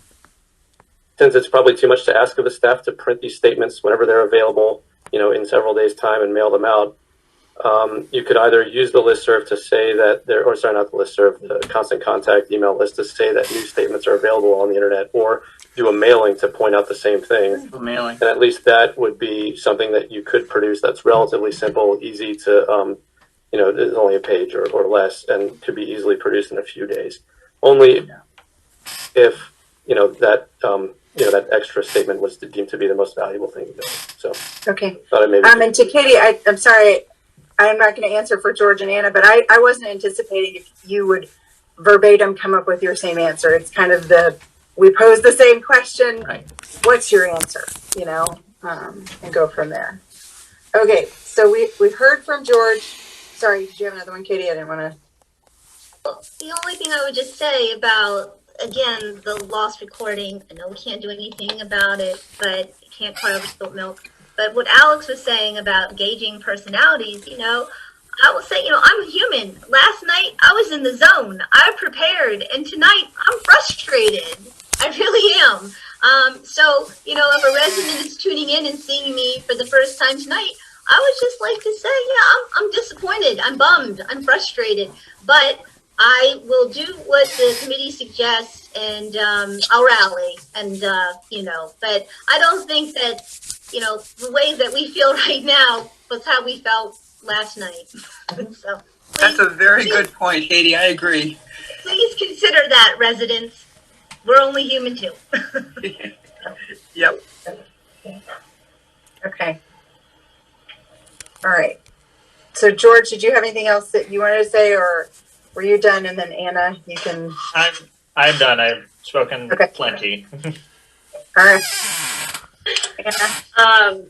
since it's probably too much to ask of the staff to print these statements whenever they're available, in several days' time and mail them out. You could either use the listserv to say that not the listserv, the constant contact email list to say that new statements are available on the internet, or do a mailing to point out the same thing. Mailing. And at least that would be something that you could produce that's relatively simple, easy to, it's only a page or less, and could be easily produced in a few days. Only if, that extra statement was deemed to be the most valuable thing to do. So, Okay. thought I maybe And to Katie, I'm sorry, I'm not going to answer for George and Anna, but I wasn't anticipating if you would verbatim come up with your same answer. It's kind of we pose the same question. Right. What's your answer? And go from there. Okay, so we heard from George. Sorry, did you have another one, Katie? I didn't want to. The only thing I would just say about, again, the lost recording, I know we can't do anything about it, but you can't cry over spilt milk. But what Alex was saying about gauging personalities, I will say, I'm a human. Last night, I was in the zone. I prepared. And tonight, I'm frustrated. I really am. So, if a resident is tuning in and seeing me for the first time tonight, I would just like to say, I'm disappointed. I'm bummed. I'm frustrated. But I will do what the committee suggests, and I'll rally. And, but I don't think that, the way that we feel right now was how we felt last night. So That's a very good point, Haiti. I agree. Please consider that, residents. We're only human too. Yep. Okay. All right. So George, did you have anything else that you wanted to say, or were you done? And then Anna, you can. I'm done. I've spoken Okay. plenty. All right. Anna.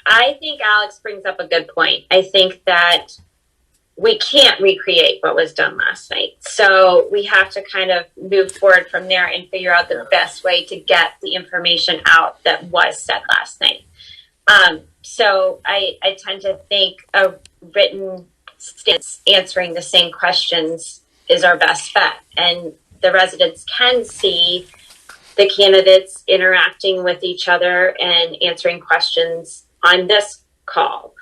I think Alex brings up a good point. I think that we can't recreate what was done last night. So we have to kind of move forward from there and figure out the best way to get the information out that was said last night. So I tend to think a written stance answering the same questions is our best bet. And the residents can see the candidates interacting with each other and answering questions on this call.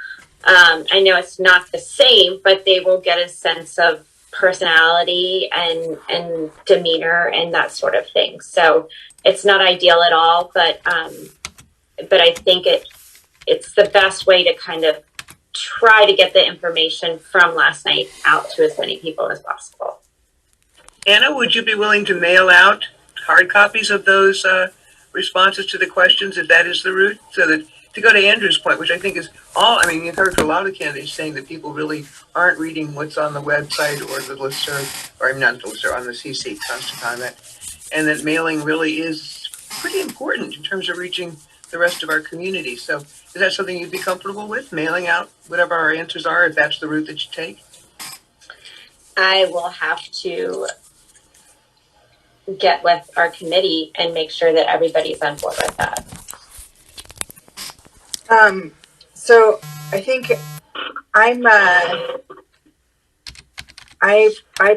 I know it's not the same, but they will get a sense of personality and demeanor and that sort of thing. So it's not ideal at all, but I think it's the best way to kind of try to get the information from last night out to as many people as possible. Anna, would you be willing to mail out hard copies of those responses to the questions if that is the route? So that, to go to Andrew's point, which I think is you've heard from a lot of candidates saying that people really aren't reading what's on the website or the listserv, or not the listserv, on the CC, Constant Comment, and that mailing really is pretty important in terms of reaching the rest of our community. So is that something you'd be comfortable with, mailing out whatever our answers are, if that's the route that you take? I will have to get with our committee and make sure that everybody's on board with that. So I think I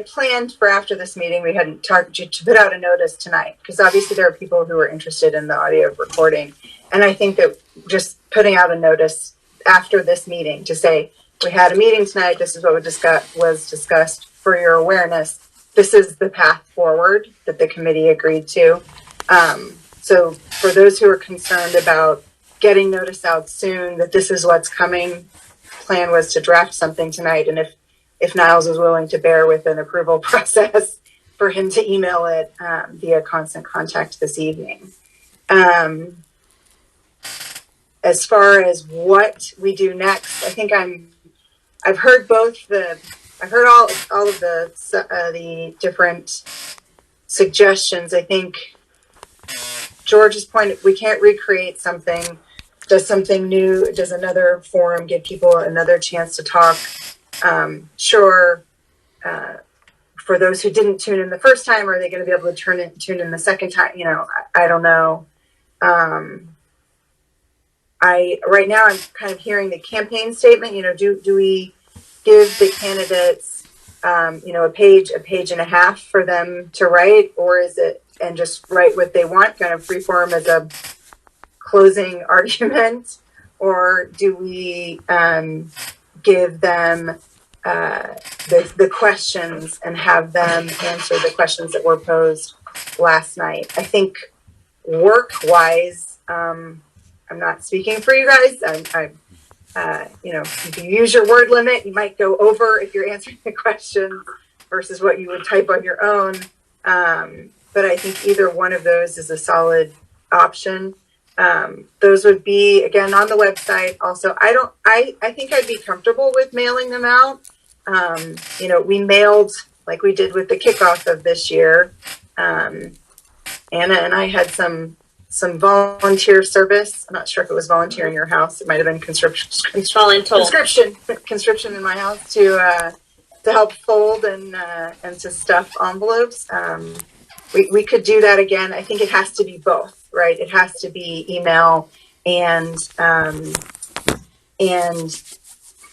planned for after this meeting, we hadn't talked to put out a notice tonight, because obviously there are people who are interested in the audio recording. And I think that just putting out a notice after this meeting to say, we had a meeting tonight, this is what was discussed for your awareness. This is the path forward that the committee agreed to. So for those who are concerned about getting notice out soon, that this is what's coming, plan was to draft something tonight. And if Niles is willing to bear with an approval process, for him to email it via Constant Contact this evening. As far as what we do next, I think I've heard all of the different suggestions. I think George's point, we can't recreate something. Does something new, does another forum give people another chance to talk? Sure. For those who didn't tune in the first time, are they going to be able to tune in the second time? I don't know. Right now I'm kind of hearing the campaign statement. Do we give the candidates, a page and a half for them to write, or is it and just write what they want, kind of free form as a closing argument, or do we give them the questions and have them answer the questions that were posed last night? I think work-wise, I'm not speaking for you guys. If you use your word limit, you might go over if you're answering the questions versus what you would type on your own. But I think either one of those is a solid option. Those would be, again, on the website. Also, I think I'd be comfortable with mailing them out. We mailed, like we did with the kickoff of this year. Anna and I had some volunteer service. I'm not sure if it was volunteer in your house. It might have been conscription in my house to help fold and to stuff envelopes. We could do that again. I think it has to be both, right? It has to be email and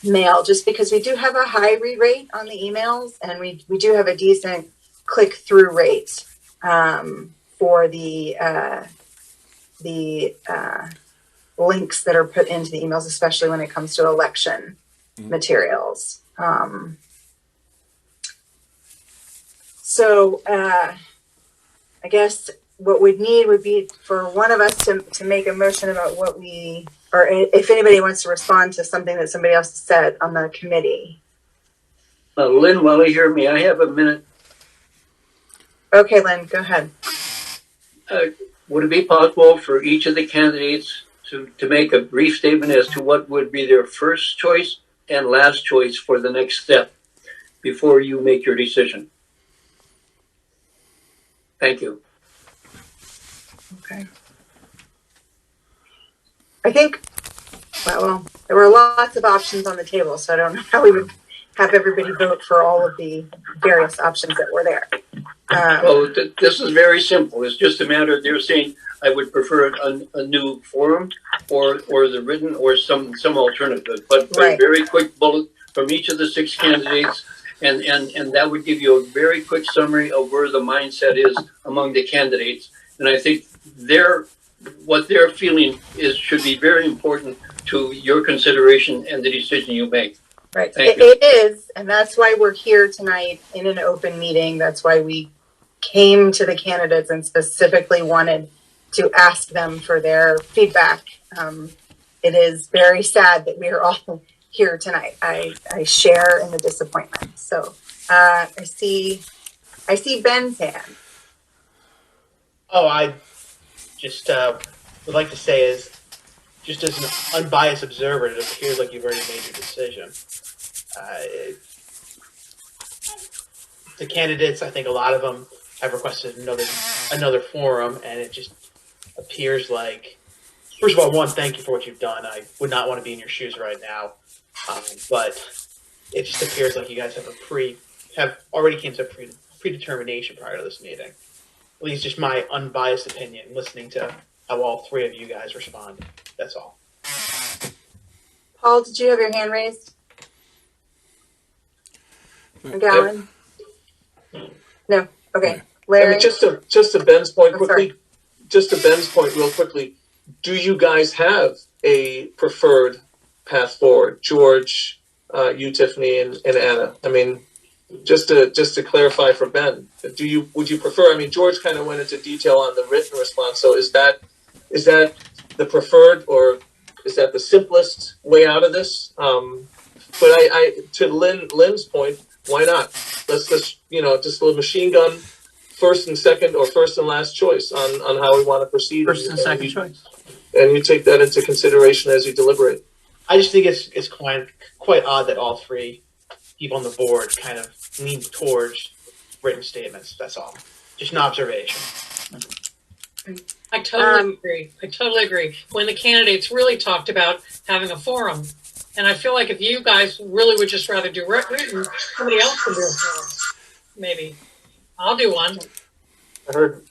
mail, just because we do have a high read rate on the emails, and we do have a decent click-through rate for the links that are put into the emails, especially when it comes to election materials. So I guess what we'd need would be for one of us to make a motion about or if anybody wants to respond to something that somebody else said on the committee. Lynn Welly here. May I have a minute? Okay, Lynn, go ahead. Would it be possible for each of the candidates to make a brief statement as to what would be their first choice and last choice for the next step before you make your decision? Thank you. Okay. I think, well, there were lots of options on the table, so I don't know how we would have everybody vote for all of the various options that were there. Well, this is very simple. It's just a matter of they're saying I would prefer a new forum or the written or some alternative, but right. Very quick bullet from each of the 6 candidates, and that would give you a very quick summary of where the mindset is among the candidates. And I think what they're feeling should be very important to your consideration and the decision you make. Right. It is, and that's why we're here tonight in an open meeting. That's why we came to the candidates and specifically wanted to ask them for their feedback. It is very sad that we are all here tonight. I share in the disappointment. So I see Ben's hand. Oh, I just would like to say is, just as an unbiased observer, it appears like you've already made your decision. The candidates, I think a lot of them have requested another forum, and it just appears like, first of all, one, thank you for what you've done. I would not want to be in your shoes right now, but it just appears like you guys have already came to a predetermination prior to this meeting. At least just my unbiased opinion, listening to how all 3 of you guys respond. That's all. Paul, did you have your hand raised? Gallon? No. Okay. Larry? I mean, just to Ben's point quickly, just to Ben's point real quickly, do you guys have a preferred path forward? George, you, Tiffany, and Anna. I mean, just to clarify for Ben, would you prefer? I mean, George kind of went into detail on the written response. So is that the preferred, or is that the simplest way out of this? But I to Lynn's point, why not? Let's just a little machine gun, first and second, or first and last choice on how we want to proceed. First and second choice. And you take that into consideration as you deliberate. I just think it's quite odd that all 3 people on the board kind of lean towards written statements. That's all. Just an observation. I totally agree. When the candidates really talked about having a forum, and I feel like if you guys really would just rather do written, somebody else can do a forum. Maybe I'll do one. I heard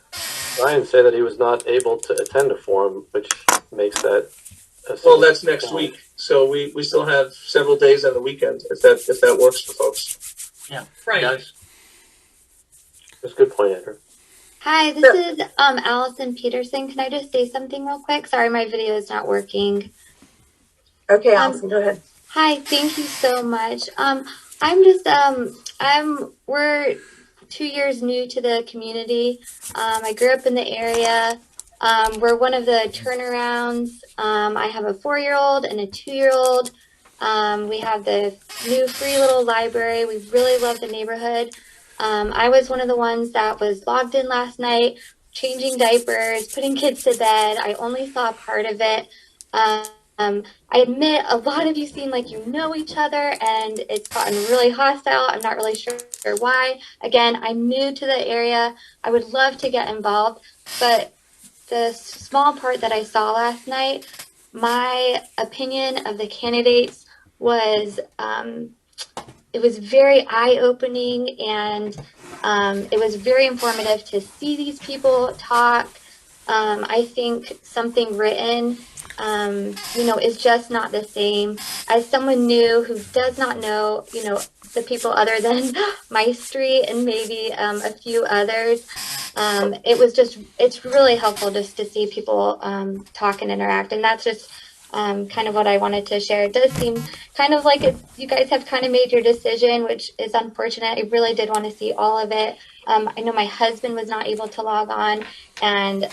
Ryan say that he was not able to attend a forum, which makes that. Well, that's next week, so we still have several days on the weekend if that works for folks. Yeah, right. Guys. That's a good point, Andrew. Hi, this is Allison Peterson. Can I just say something real quick? Sorry, my video is not working. Okay, Allison, go ahead. Hi, thank you so much. We're 2 years new to the community. I grew up in the area. We're one of the turnarounds. I have a 4-year-old and a 2-year-old. We have the new free little library. We really love the neighborhood. I was one of the ones that was logged in last night, changing diapers, putting kids to bed. I only saw part of it. I admit a lot of you seem like you know each other, and it's gotten really hostile. I'm not really sure why. Again, I'm new to the area. I would love to get involved, but the small part that I saw last night, my opinion of the candidates was it was very eye-opening, and it was very informative to see these people talk. I think something written is just not the same. As someone new who does not know, the people other than my street and maybe a few others, it's really helpful just to see people talk and interact. And that's just kind of what I wanted to share. It does seem kind of like you guys have kind of made your decision, which is unfortunate. I really did want to see all of it. I know my husband was not able to log on, and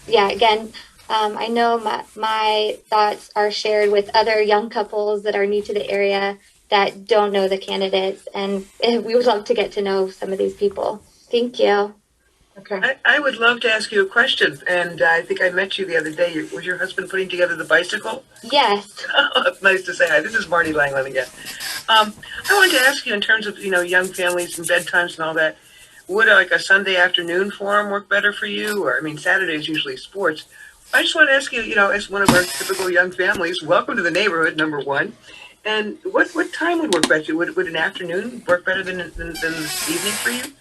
again, I know my thoughts are shared with other young couples that are new to the area, that don't know the candidates, and we would love to get to know some of these people. Thank you. Okay. I would love to ask you a question, and I think I met you the other day. Was your husband putting together the bicycle? Yes. It's nice to say hi. This is Marty Langland again. I wanted to ask you in terms of, young families and bedtimes and all that, would like a Sunday afternoon forum work better for you? Or, I mean, Saturday's usually sports. I just want to ask you, as one of our typical young families, welcome to the neighborhood, number one. And what time would work better? Would an afternoon work better than the evening for you?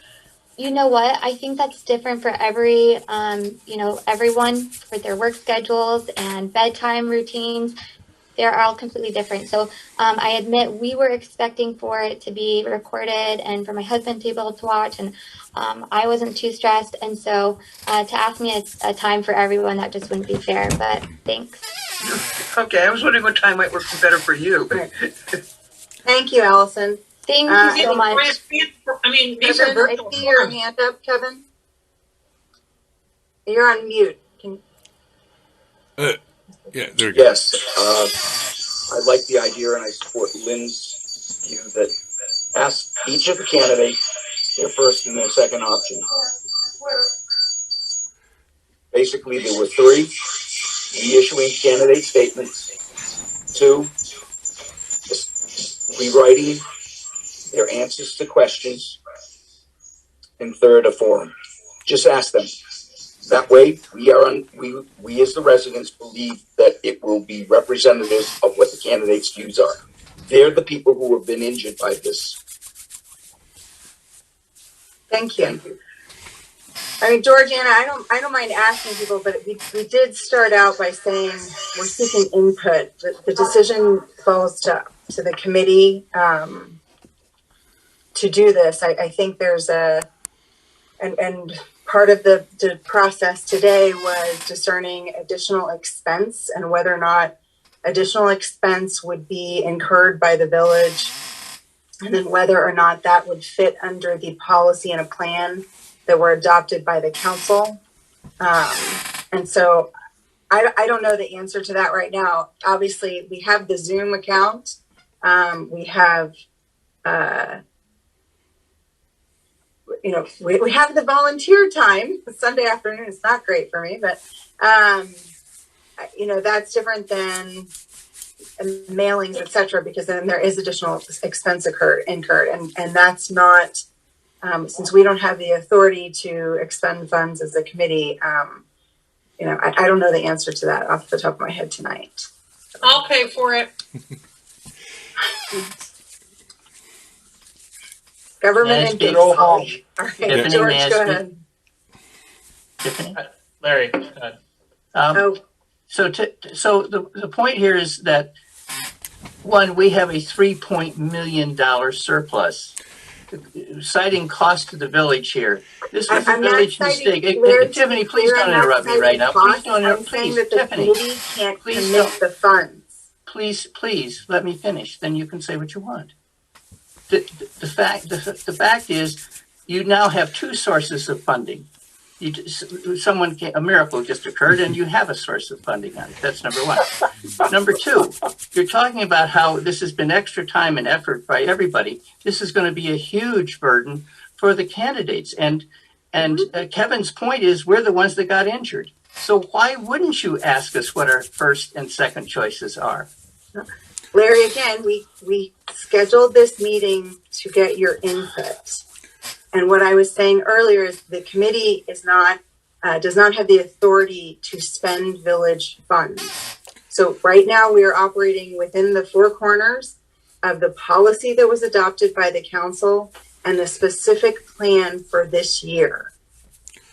You know what? I think that's different for every, everyone for their work schedules and bedtime routines. They're all completely different. So I admit we were expecting for it to be recorded and for my husband to be able to watch, and I wasn't too stressed. And so to ask me a time for everyone, that just wouldn't be fair, but thanks. Okay, I was wondering what time might work better for you. Thank you, Allison. Thank you so much. I mean, these are Kevin, I virtual see your forums. hand up, Kevin. You're on mute. Yeah, there we go. Yes, I like the idea and I support Lynn's view that ask each of the candidates their first and their second option. Basically, there were 3, reissuing candidate statements, 2, just rewriting their answers to questions, and 3rd, a forum. Just ask them. That way, we as the residents believe that it will be representative of what the candidates' views are. They're the people who have been injured by this. Thank you. I mean, Georgiana, I don't mind asking people, but we did start out by saying we're seeking input. The decision falls to the committee to do this. I think there's and part of the process today was discerning additional expense and whether or not additional expense would be incurred by the village, and then whether or not that would fit under the policy and a plan that were adopted by the council. And so I don't know the answer to that right now. Obviously, we have the Zoom account. We have we have the volunteer time. Sunday afternoon is not great for me, but that's different than mailings, etc., because then there is additional expense incurred, and that's not since we don't have the authority to expend funds as a committee. I don't know the answer to that off the top of my head tonight. I'll pay for it. Government and Good baseball. all. All right, Tiffany, George, may I go speak? ahead. Tiffany? Larry, go ahead. So the point here is that, one, we have a $3 million surplus, citing cost to the village here. This was a village mistake. Tiffany, please don't interrupt me right now. Please don't interrupt. I'm saying Please, that the Tiffany, committee can't please commit don't. the funds. Please let me finish. Then you can say what you want. The fact is, you now have 2 sources of funding. A miracle just occurred, and you have a source of funding on it. That's number 1. Number 2, you're talking about how this has been extra time and effort by everybody. This is going to be a huge burden for the candidates. And Kevin's point is, we're the ones that got injured. So why wouldn't you ask us what our first and second choices are? Larry, again, we scheduled this meeting to get your input. And what I was saying earlier is the committee does not have the authority to spend village funds. So right now we are operating within the 4 corners of the policy that was adopted by the council and the specific plan for this year.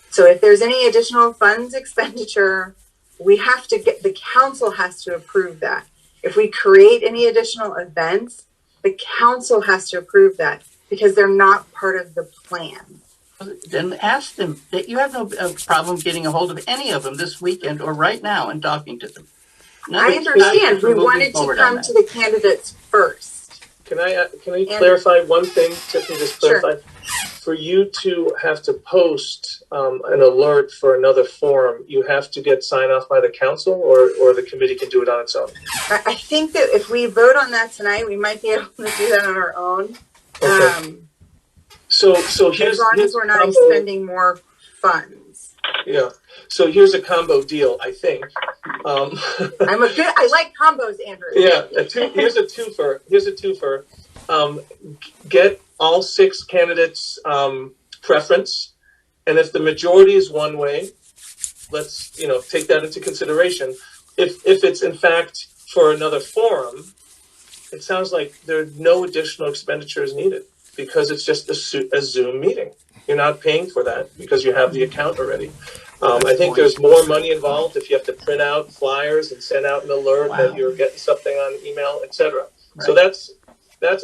So if there's any additional funds expenditure, the council has to approve that. If we create any additional events, the council has to approve that because they're not part of the plan. Then ask them. That you have no problem getting a hold of any of them this weekend or right now and talking to them. I understand. We wanted to come to the candidates first. Can I clarify one thing? Tiffany, just clarify. Sure. For you to have to post an alert for another forum, you have to get sign off by the council, or the committee can do it on its own. I think that if we vote on that tonight, we might be able to do that on our own. Okay. So here's as long as we're not combo, expending more funds. Yeah. So here's a combo deal, I think. I like combos, Andrew. Yeah. Here's a twofer. Get all 6 candidates preference, and if the majority is one way, let's take that into consideration. If it's in fact for another forum, it sounds like there are no additional expenditures needed because it's just a Zoom meeting. You're not paying for that because you have the account already. I think there's more money involved if you have to print out flyers and send out an alert that you're getting something on email, etc. Right. So that's.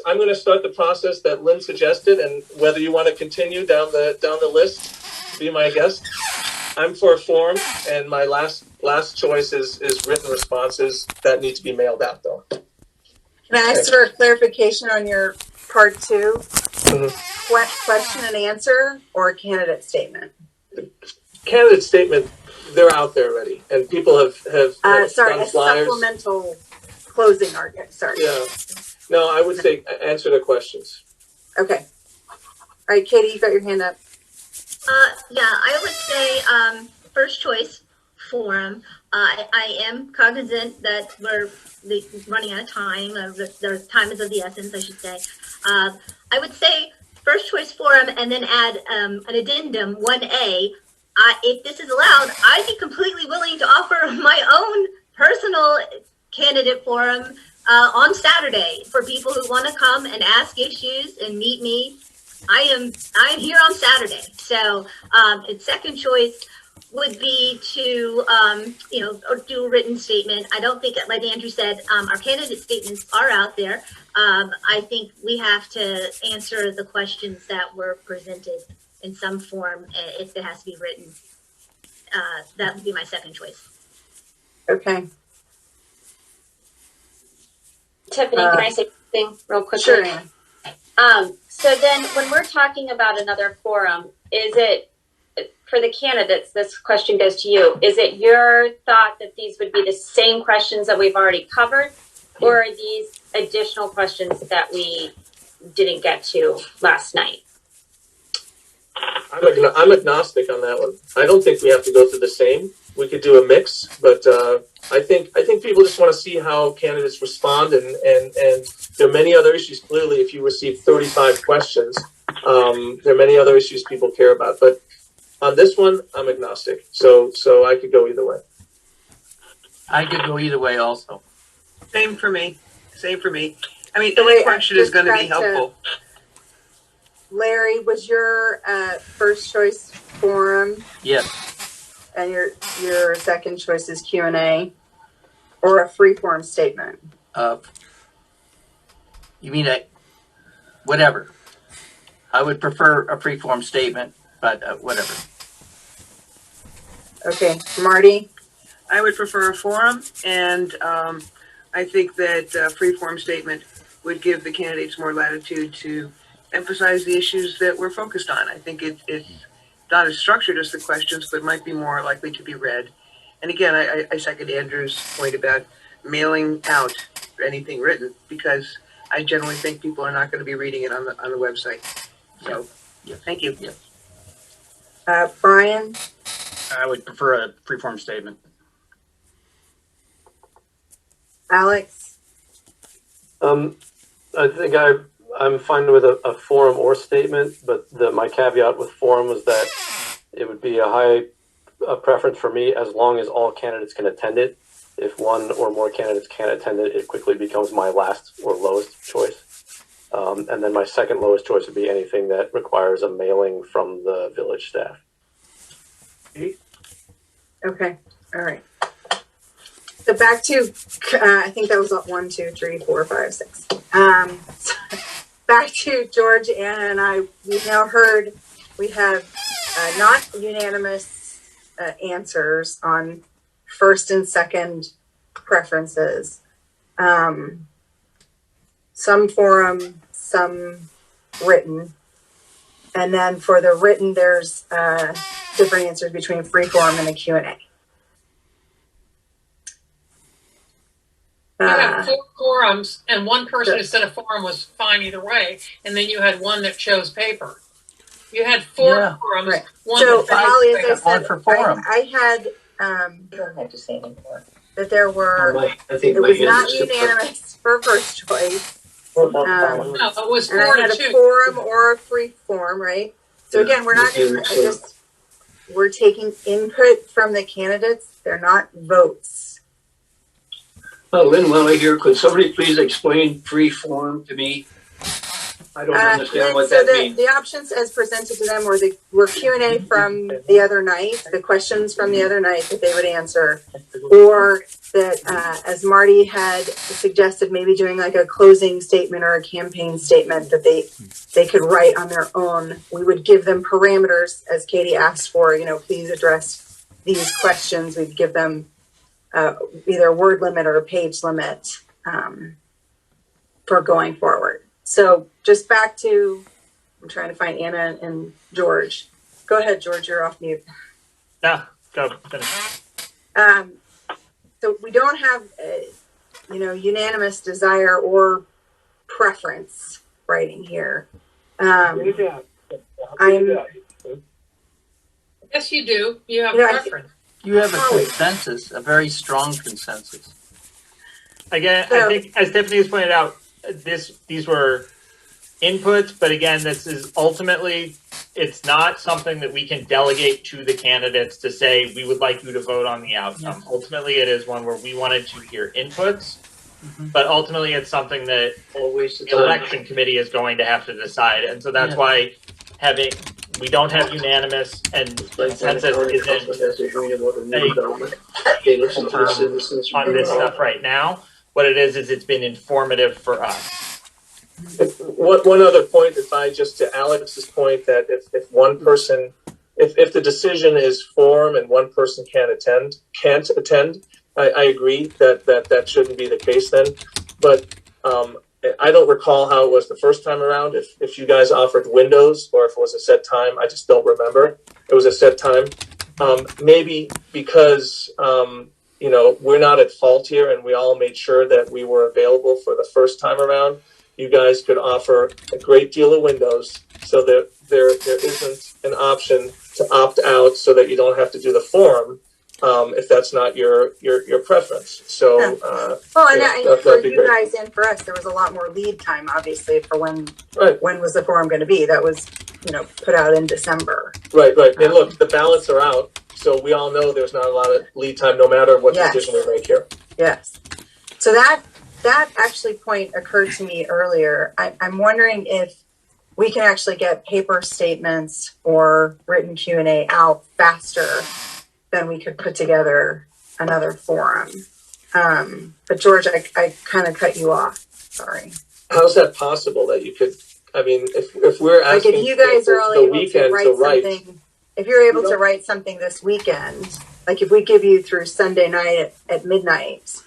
I'm going to start the process that Lynn suggested, and whether you want to continue down the list, be my guest. I'm for a form, and my last choice is written responses that need to be mailed out, though. Can I ask for a clarification on your part 2? Mm-hmm. Question and answer or candidate statement? Candidate statement, they're out there already, and people have done flyers. Supplemental closing argument. Sorry. Yeah. No, I would say answer the questions. Okay. All right, Katie, you got your hand up. Yeah, I would say first choice forum. I am cognizant that we're running out of time. The time is of the essence, I should say. I would say first choice forum and then add an addendum 1A. If this is allowed, I'd be completely willing to offer my own personal candidate forum on Saturday for people who want to come and ask issues and meet me. I'm here on Saturday. So its second choice would be to or do a written statement. I don't think, like Andrew said, our candidate statements are out there. I think we have to answer the questions that were presented in some form if it has to be written. That would be my second choice. Okay. Tiffany, can I say something real quickly? Sure. So then when we're talking about another forum, is it, for the candidates, this question goes to you, is it your thought that these would be the same questions that we've already covered, or are these additional questions that we didn't get to last night? I'm agnostic on that one. I don't think we have to go through the same. We could do a mix, but I think people just want to see how candidates respond, and there are many other issues. Clearly, if you receive 35 questions, there are many other issues people care about. But on this one, I'm agnostic, so I could go either way. I could go either way, also. Same for me. I mean, any question is going to be helpful. Larry, was your first choice forum? Yes. And your second choice is Q&A or a free form statement? You mean whatever. I would prefer a free form statement, but whatever. Okay, Marty? I would prefer a forum, and I think that free form statement would give the candidates more latitude to emphasize the issues that we're focused on. I think it's not as structured as the questions, but might be more likely to be read. And again, I second Andrew's point about mailing out anything written, because I generally think people are not going to be reading it on the website. So, thank you. Brian? I would prefer a free-form statement. Alex? I think I'm fine with a forum or statement, but my caveat with forum was that it would be a high preference for me as long as all candidates can attend it. If one or more candidates can't attend it, it quickly becomes my last or lowest choice. And then my second lowest choice would be anything that requires a mailing from the village staff. Okay, all right. So back to, I think that was 1, 2, 3, 4, 5, 6. Back to George, Anna, and I. We've now heard we have not unanimous answers on first and second preferences. some forum, some written. And then for the written, there's different answers between free form and a Q&A. You had 4 forums, and one person who said a forum was fine either way, and then you had one that chose paper. You had 4 forums. Right. One So, that Holly, as I said, for forum. I had You don't have to say anymore. that there were, I think it my was hand not is too unanimous for first choice. What about Um, no, it was And 4 I had to a 2. forum or a free form, right? So again, we're not, we're taking input from the candidates. They're not votes. Lynn, while I hear, could somebody please explain free form to me? I don't understand what that means. The options as presented to them were Q&A from the other night, the questions from the other night that they would answer, or that, as Marty had suggested, maybe doing like a closing statement or a campaign statement that they could write on their own. We would give them parameters, as Katie asked for, please address these questions. We'd give them either a word limit or a page limit for going forward. So just back to, I'm trying to find Anna and George. Go ahead, George, you're off mute. No, go finish. So we don't have, unanimous desire or preference writing here. Yes, you do. You have preference. You have a consensus, a very strong consensus. Again, I think, as Tiffany has pointed out, these were inputs, but again, this is ultimately, it's not something that we can delegate to the candidates to say, we would like you to vote on the outcome. Yeah. Ultimately, it is one where we wanted to hear inputs, but ultimately it's something that the election committee is going to have to decide. And so that's why we don't have unanimous, and consensus isn't on this stuff right now. What it is it's been informative for us. One other point, to Alex's point, that if one person, if the decision is form and one person can't attend, I agree that shouldn't be the case then. But I don't recall how it was the first time around. If you guys offered windows or if it was a set time, I just don't remember. It was a set time. Maybe because we're not at fault here, and we all made sure that we were available for the first time around. You guys could offer a great deal of windows so that there isn't an option to opt out, so that you don't have to do the form if that's not your preference. So, for you guys and for us, there was a lot more lead time, obviously, for when was the forum going to be. That was put out in December. Right. And look, the ballots are out, so we all know there's not a lot of lead time, no matter what decision we make here. Yes. So that actually point occurred to me earlier. I'm wondering if we can actually get paper statements or written Q&A out faster than we could put together another forum. But George, I kind of cut you off. Sorry. How's that possible that you could? I mean, if we're asking, if you guys are all the able weekend to write something, if you're able to write something this weekend, like if we give you through Sunday night at midnight,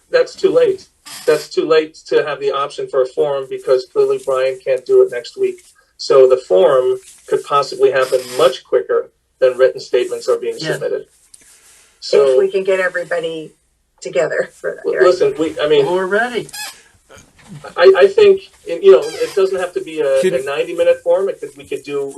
that's too late. That's too late to have the option for a forum, because clearly Brian can't do it next week. So the forum could possibly happen much quicker than written statements are being submitted. So if we can get everybody together for that. Listen, we're ready. I think it doesn't have to be a 90-minute form. We could do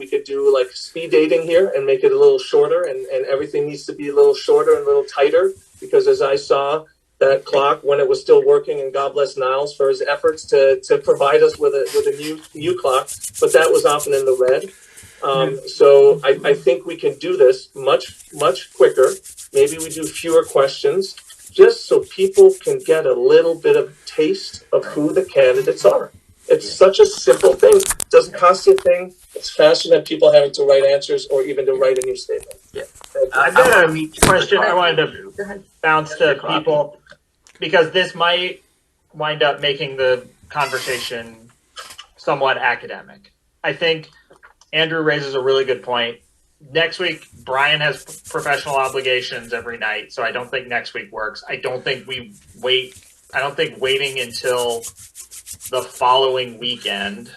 like speed dating here and make it a little shorter, and everything needs to be a little shorter and a little tighter, because as I saw that clock when it was still working, and God bless Niles for his efforts to provide us with a new clock, but that was often in the red. So I think we can do this much quicker. Maybe we do fewer questions, just so people can get a little bit of taste of who the candidates are. It's such a simple thing. It doesn't cost you a thing. It's faster than people having to write answers or even to write a new statement. Yeah. I've got a question I wanted to bounce to people, because this might wind up making the conversation somewhat academic. I think Andrew raises a really good point. Next week, Brian has professional obligations every night, so I don't think next week works. I don't think waiting until the following weekend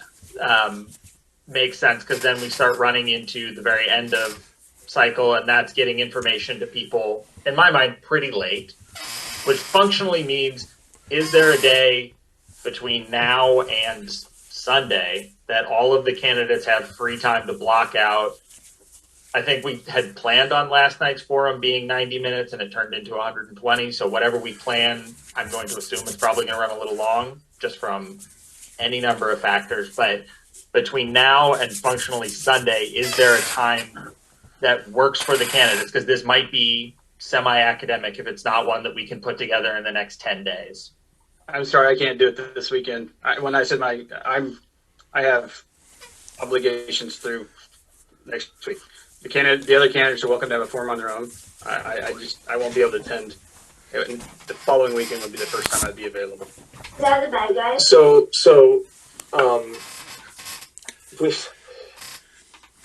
makes sense, because then we start running into the very end of cycle, and that's getting information to people, in my mind, pretty late, which functionally means, is there a day between now and Sunday that all of the candidates have free time to block out? I think we had planned on last night's forum being 90 minutes and it turned into 120. So whatever we plan, I'm going to assume it's probably going to run a little long just from any number of factors. But between now and functionally Sunday, is there a time that works for the candidates? Because this might be semi-academic if it's not one that we can put together in the next 10 days. I'm sorry, I can't do it this weekend. When I said I have obligations through next week. The other candidates are welcome to have a forum on their own. I won't be able to attend. The following weekend would be the first time I'd be available. Is that the bad guy?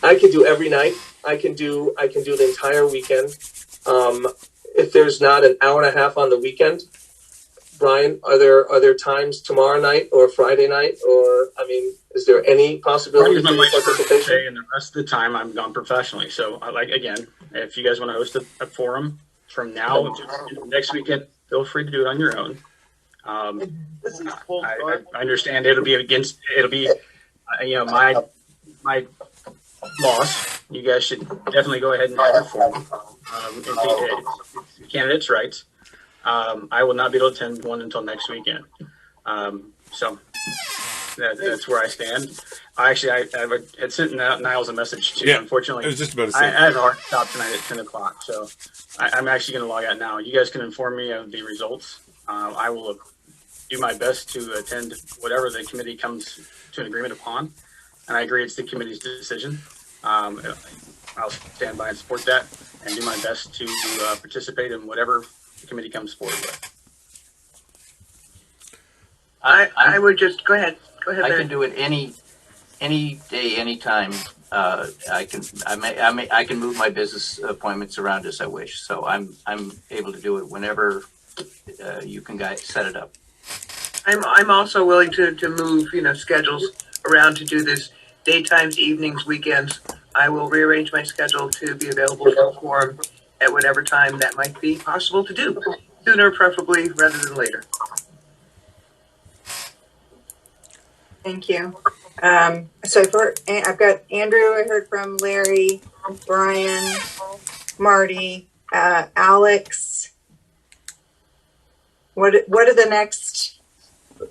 I can do every night. I can do the entire weekend. If there's not an hour and a half on the weekend, Brian, are there times tomorrow night or Friday night, or is there any possibility of participation? And the rest of the time I'm gone professionally. So again, if you guys want to host a forum from now to next weekend, feel free to do it on your own. I understand it'll be my loss. You guys should definitely go ahead and have a forum. If candidates' rights. I will not be able to attend one until next weekend. So that's where I stand. I had sent Niles a message too. Yeah, unfortunately, I was just about to say. I have a hard stop tonight at 10 o'clock. So I'm actually going to log out now. You guys can inform me of the results. I will do my best to attend whatever the committee comes to an agreement upon. And I agree it's the committee's decision. I'll stand by and support that and do my best to participate in whatever the committee comes forward with. I would just go ahead. I can do it any day, any time. I can move my business appointments around as I wish. So I'm able to do it whenever you can guys set it up. I'm also willing to move schedules around to do this daytimes, evenings, weekends. I will rearrange my schedule to be available for a forum at whatever time that might be possible to do. Sooner, preferably, rather than later. Thank you. So I've got Andrew, I heard from Larry, Brian, Marty, Alex. What do the next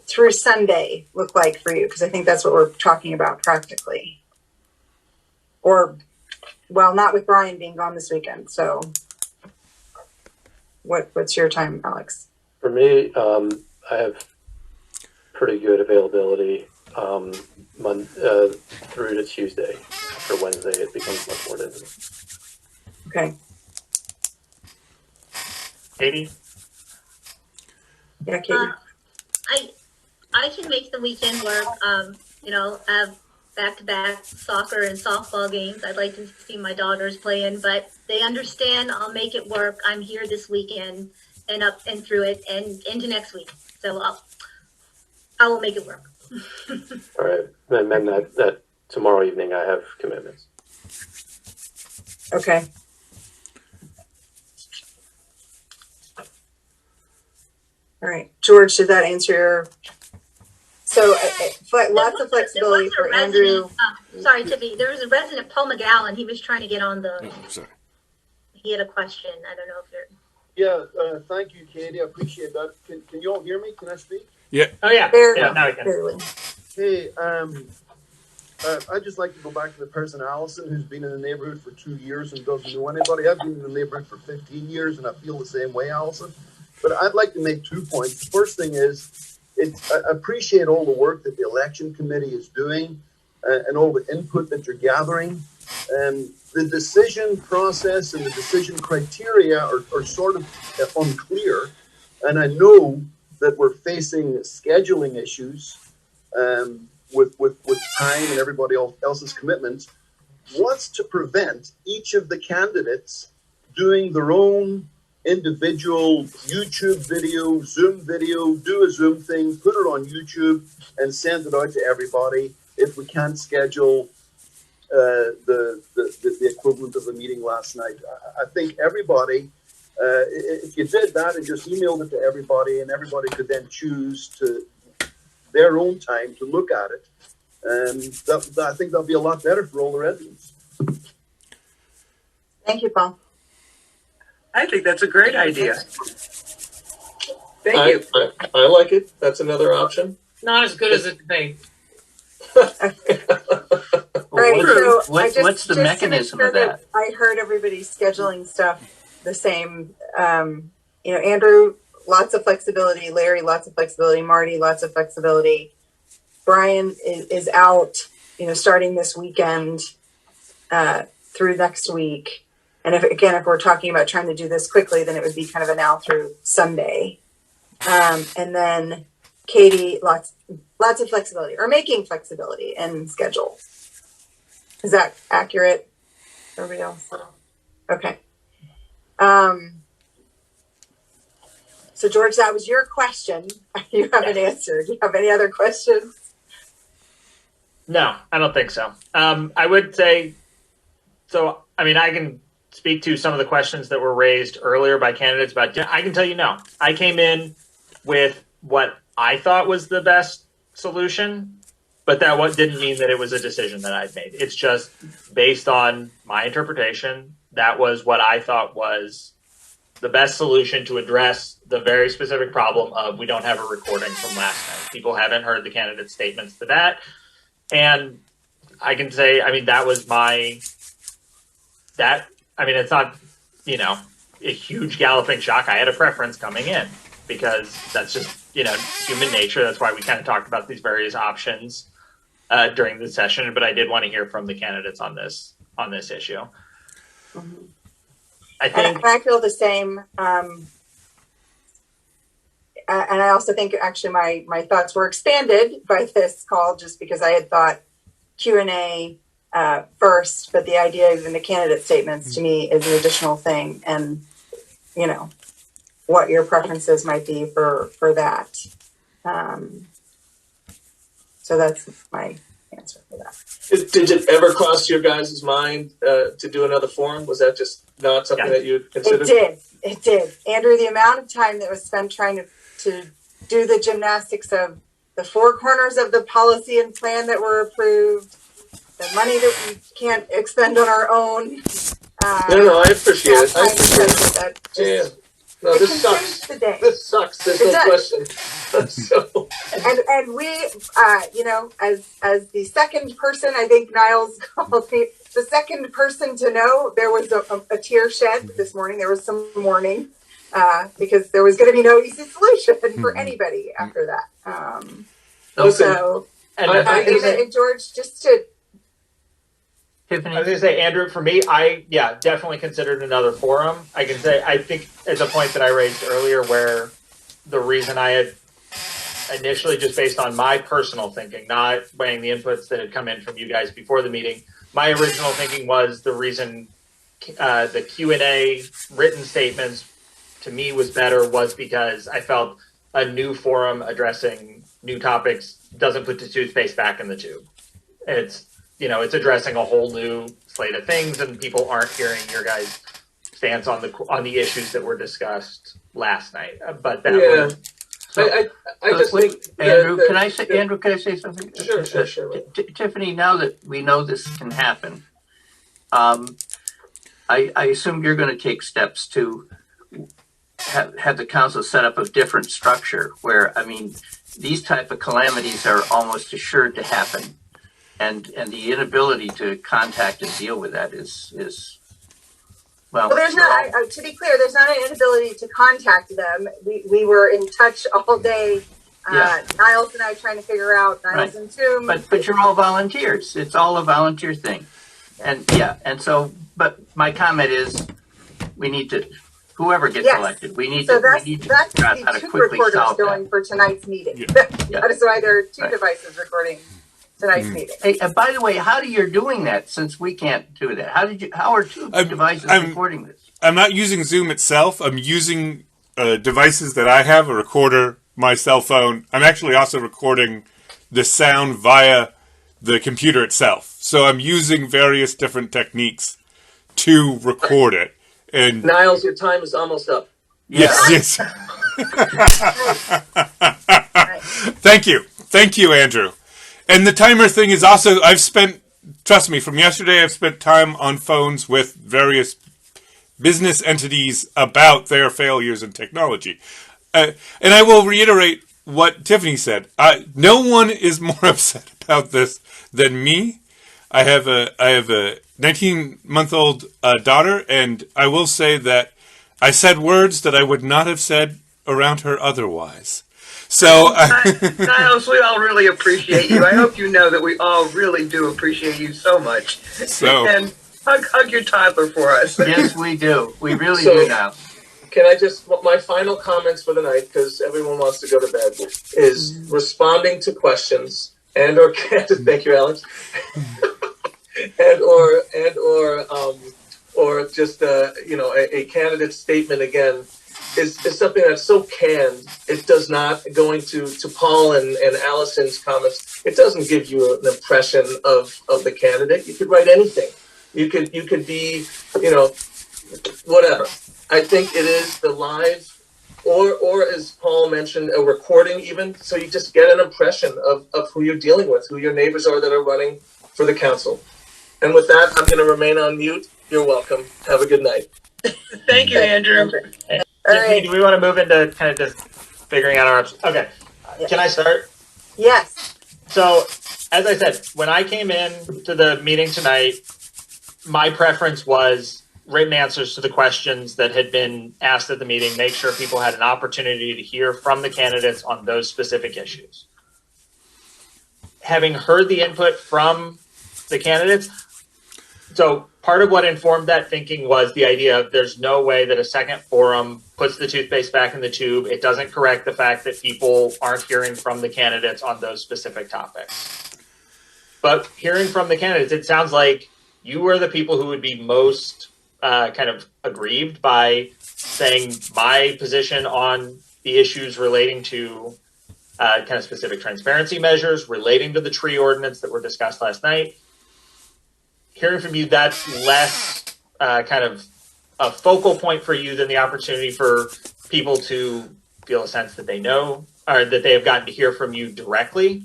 through Sunday look like for you? Because I think that's what we're talking about practically. Or, well, not with Brian being gone this weekend. So what's your time, Alex? For me, I have pretty good availability through to Tuesday. After Wednesday, it becomes much more difficult. Okay. Katie? Yeah, Katie. I can make the weekend work. Have back-to-back soccer and softball games. I'd like to see my daughters playing, but they understand I'll make it work. I'm here this weekend and up and through it and into next week. So I will make it work. All right. And then that tomorrow evening I have commitments. Okay. All right. George, did that answer your... So lots of flexibility for Andrew. Sorry, Tiffany. There was a resident, Paul McGowan. He was trying to get on the... Oh, sorry. He had a question. I don't know if you're... Yeah, thank you, Katie. I appreciate that. Can you all hear me? Can I speak? Yeah. Oh, yeah. Barely. Yeah, now I can. Barely. Hey, I'd just like to go back to the person, Allison, who's been in the neighborhood for 2 years and doesn't know anybody. I've been in the neighborhood for 15 years, and I feel the same way, Allison. But I'd like to make 2 points. The first thing is, I appreciate all the work that the election committee is doing and all the input that you're gathering. The decision process and the decision criteria are sort of unclear. And I know that we're facing scheduling issues with time and everybody else's commitments. What's to prevent each of the candidates doing their own individual YouTube video, Zoom video, do a Zoom thing, put it on YouTube, and send it out to everybody. If we can't schedule the equivalent of the meeting last night, I think everybody, if you did that and just emailed it to everybody, and everybody could then choose to their own time to look at it, I think that'll be a lot better for all the residents. Thank you, Paul. I think that's a great idea. Thank you. I like it. That's another option. Not as good as a debate. Right, so what's the mechanism of that? I heard everybody scheduling stuff the same. Andrew, lots of flexibility. Larry, lots of flexibility. Marty, lots of flexibility. Brian is out, starting this weekend through next week. And if we're talking about trying to do this quickly, then it would be kind of a now through Sunday. And then Katie, lots of flexibility, or making flexibility in schedule. Is that accurate? Everybody else? Okay. So George, that was your question. You haven't answered. Do you have any other questions? No, I don't think so. I would say, I can speak to some of the questions that were raised earlier by candidates, but I can tell you no. I came in with what I thought was the best solution, but that didn't mean that it was a decision that I'd made. It's just based on my interpretation. That was what I thought was the best solution to address the very specific problem of we don't have a recording from last night. People haven't heard the candidate statements to that. And I can say, that was it's not, a huge galloping shock. I had a preference coming in because that's just, human nature. That's why we kind of talked about these various options during the session, but I did want to hear from the candidates on this issue. Mm-hmm. I feel the same. And I also think actually my thoughts were expanded by this call just because I had thought Q&A first, but the idea of the candidate statements to me is an additional thing, and what your preferences might be for that. So that's my answer for that. Did it ever cross your guys' mind to do another forum? Was that just not something that you considered? It did. Andrew, the amount of time that was spent trying to do the gymnastics of the four corners of the policy and plan that were approved, the money that we can't expend on our own. No, I appreciate it. Yeah. No, this sucks. This sucks. There's no question. So. And we, as the second person, I think Niles called me the second person to know, there was a tear shed this morning. There was some mourning because there was going to be no easy solution for anybody after that. So, and George, just to. Tiffany? I was going to say, Andrew, for me, I definitely considered another forum. I can say, I think it's a point that I raised earlier where the reason I had initially, just based on my personal thinking, not weighing the inputs that had come in from you guys before the meeting, my original thinking was the reason the Q&A written statements to me was better was because I felt a new forum addressing new topics doesn't put the toothpaste back in the tube. It's addressing a whole new slate of things, and people aren't hearing your guys' stance on the issues that were discussed last night. But that was. I just think Andrew, can I say something? Sure. Tiffany, now that we know this can happen, I assume you're going to take steps to have the council set up a different structure where, these type of calamities are almost assured to happen. And the inability to contact and deal with that is well, there's not. To be clear, there's not an inability to contact them. We were in touch all day. Niles and I trying to figure out Niles and Zoom. But you're all volunteers. It's all a volunteer thing, and But my comment is, we need to. Whoever gets elected, we need to figure out how to quickly solve that. Going for tonight's meeting. That is why there are two devices recording tonight's meeting. Hey, by the way, how do you doing that? Since we can't do that, how are two devices recording this? I'm not using Zoom itself. I'm using devices that I have, a recorder, my cell phone. I'm actually also recording the sound via the computer itself. So I'm using various different techniques to record it. And Niles, your time is almost up. yes. Thank you, Andrew. And the timer thing is also, trust me, from yesterday I've spent time on phones with various business entities about their failures in technology. And I will reiterate what Tiffany said. No one is more upset about this than me. I have a 19-month-old daughter, and I will say that I said words that I would not have said around her otherwise. So, Niles, we all really appreciate you. I hope you know that we all really do appreciate you so much. So, and hug your toddler for us. Yes, we do. We really So- do now. Can I just, my final comments for the night, because everyone wants to go to bed, is responding to questions and or thank you, Alex, or just a candidate statement again is something that's so canned. It does not, going to Paul and Allison's comments, it doesn't give you an impression of the candidate. You could write anything. You could be, whatever. I think it is the live, or as Paul mentioned, a recording even, so you just get an impression of who you're dealing with, who your neighbors are that are running for the council. And with that, I'm going to remain on mute. You're welcome. Have a good night. Thank you, Andrew. Tiffany, do we want to move into kind of just figuring out our options? Okay. Can I start? Yes. So, as I said, when I came in to the meeting tonight, my preference was written answers to the questions that had been asked at the meeting, make sure people had an opportunity to hear from the candidates on those specific issues. Having heard the input from the candidates, so part of what informed that thinking was the idea of there's no way that a second forum puts the toothpaste back in the tube. It doesn't correct the fact that people aren't hearing from the candidates on those specific topics. But hearing from the candidates, it sounds like you are the people who would be most kind of aggrieved by saying my position on the issues relating to kind of specific transparency measures, relating to the tree ordinance that were discussed last night. Hearing from you, that's less kind of a focal point for you than the opportunity for people to feel a sense that they know or that they have gotten to hear from you directly.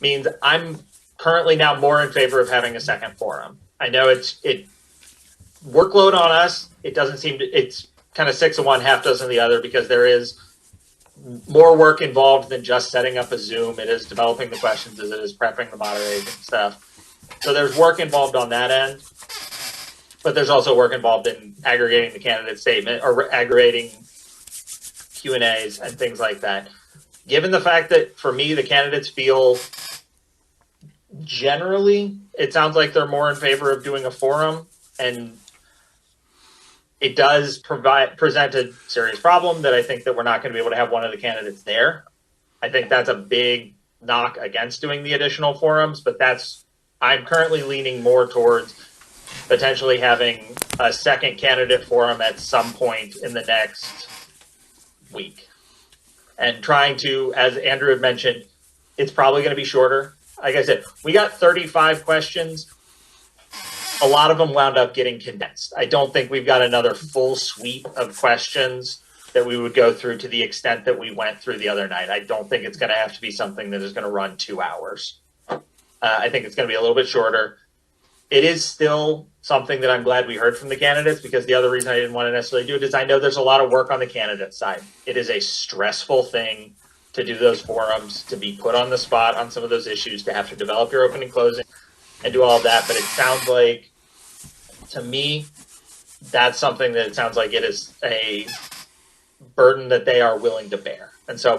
Means I'm currently now more in favor of having a second forum. I know it workload on us. It doesn't seem to, it's kind of 6 of one, half dozen of the other, because there is more work involved than just setting up a Zoom. It is developing the questions as it is prepping the moderating stuff. So there's work involved on that end, but there's also work involved in aggregating the candidate statement or aggregating Q&As and things like that. Given the fact that for me, the candidates feel generally, it sounds like they're more in favor of doing a forum, and it does present a serious problem that I think that we're not going to be able to have one of the candidates there. I think that's a big knock against doing the additional forums, but I'm currently leaning more towards potentially having a second candidate forum at some point in the next week. And trying to, as Andrew had mentioned, it's probably going to be shorter. Like I said, we got 35 questions. A lot of them wound up getting condensed. I don't think we've got another full suite of questions that we would go through to the extent that we went through the other night. I don't think it's going to have to be something that is going to run 2 hours. I think it's going to be a little bit shorter. It is still something that I'm glad we heard from the candidates, because the other reason I didn't want to necessarily do it is I know there's a lot of work on the candidate side. It is a stressful thing to do those forums, to be put on the spot on some of those issues, to have to develop your opening, closing, and do all of that. But it sounds like, to me, that's something that it sounds like it is a burden that they are willing to bear. And so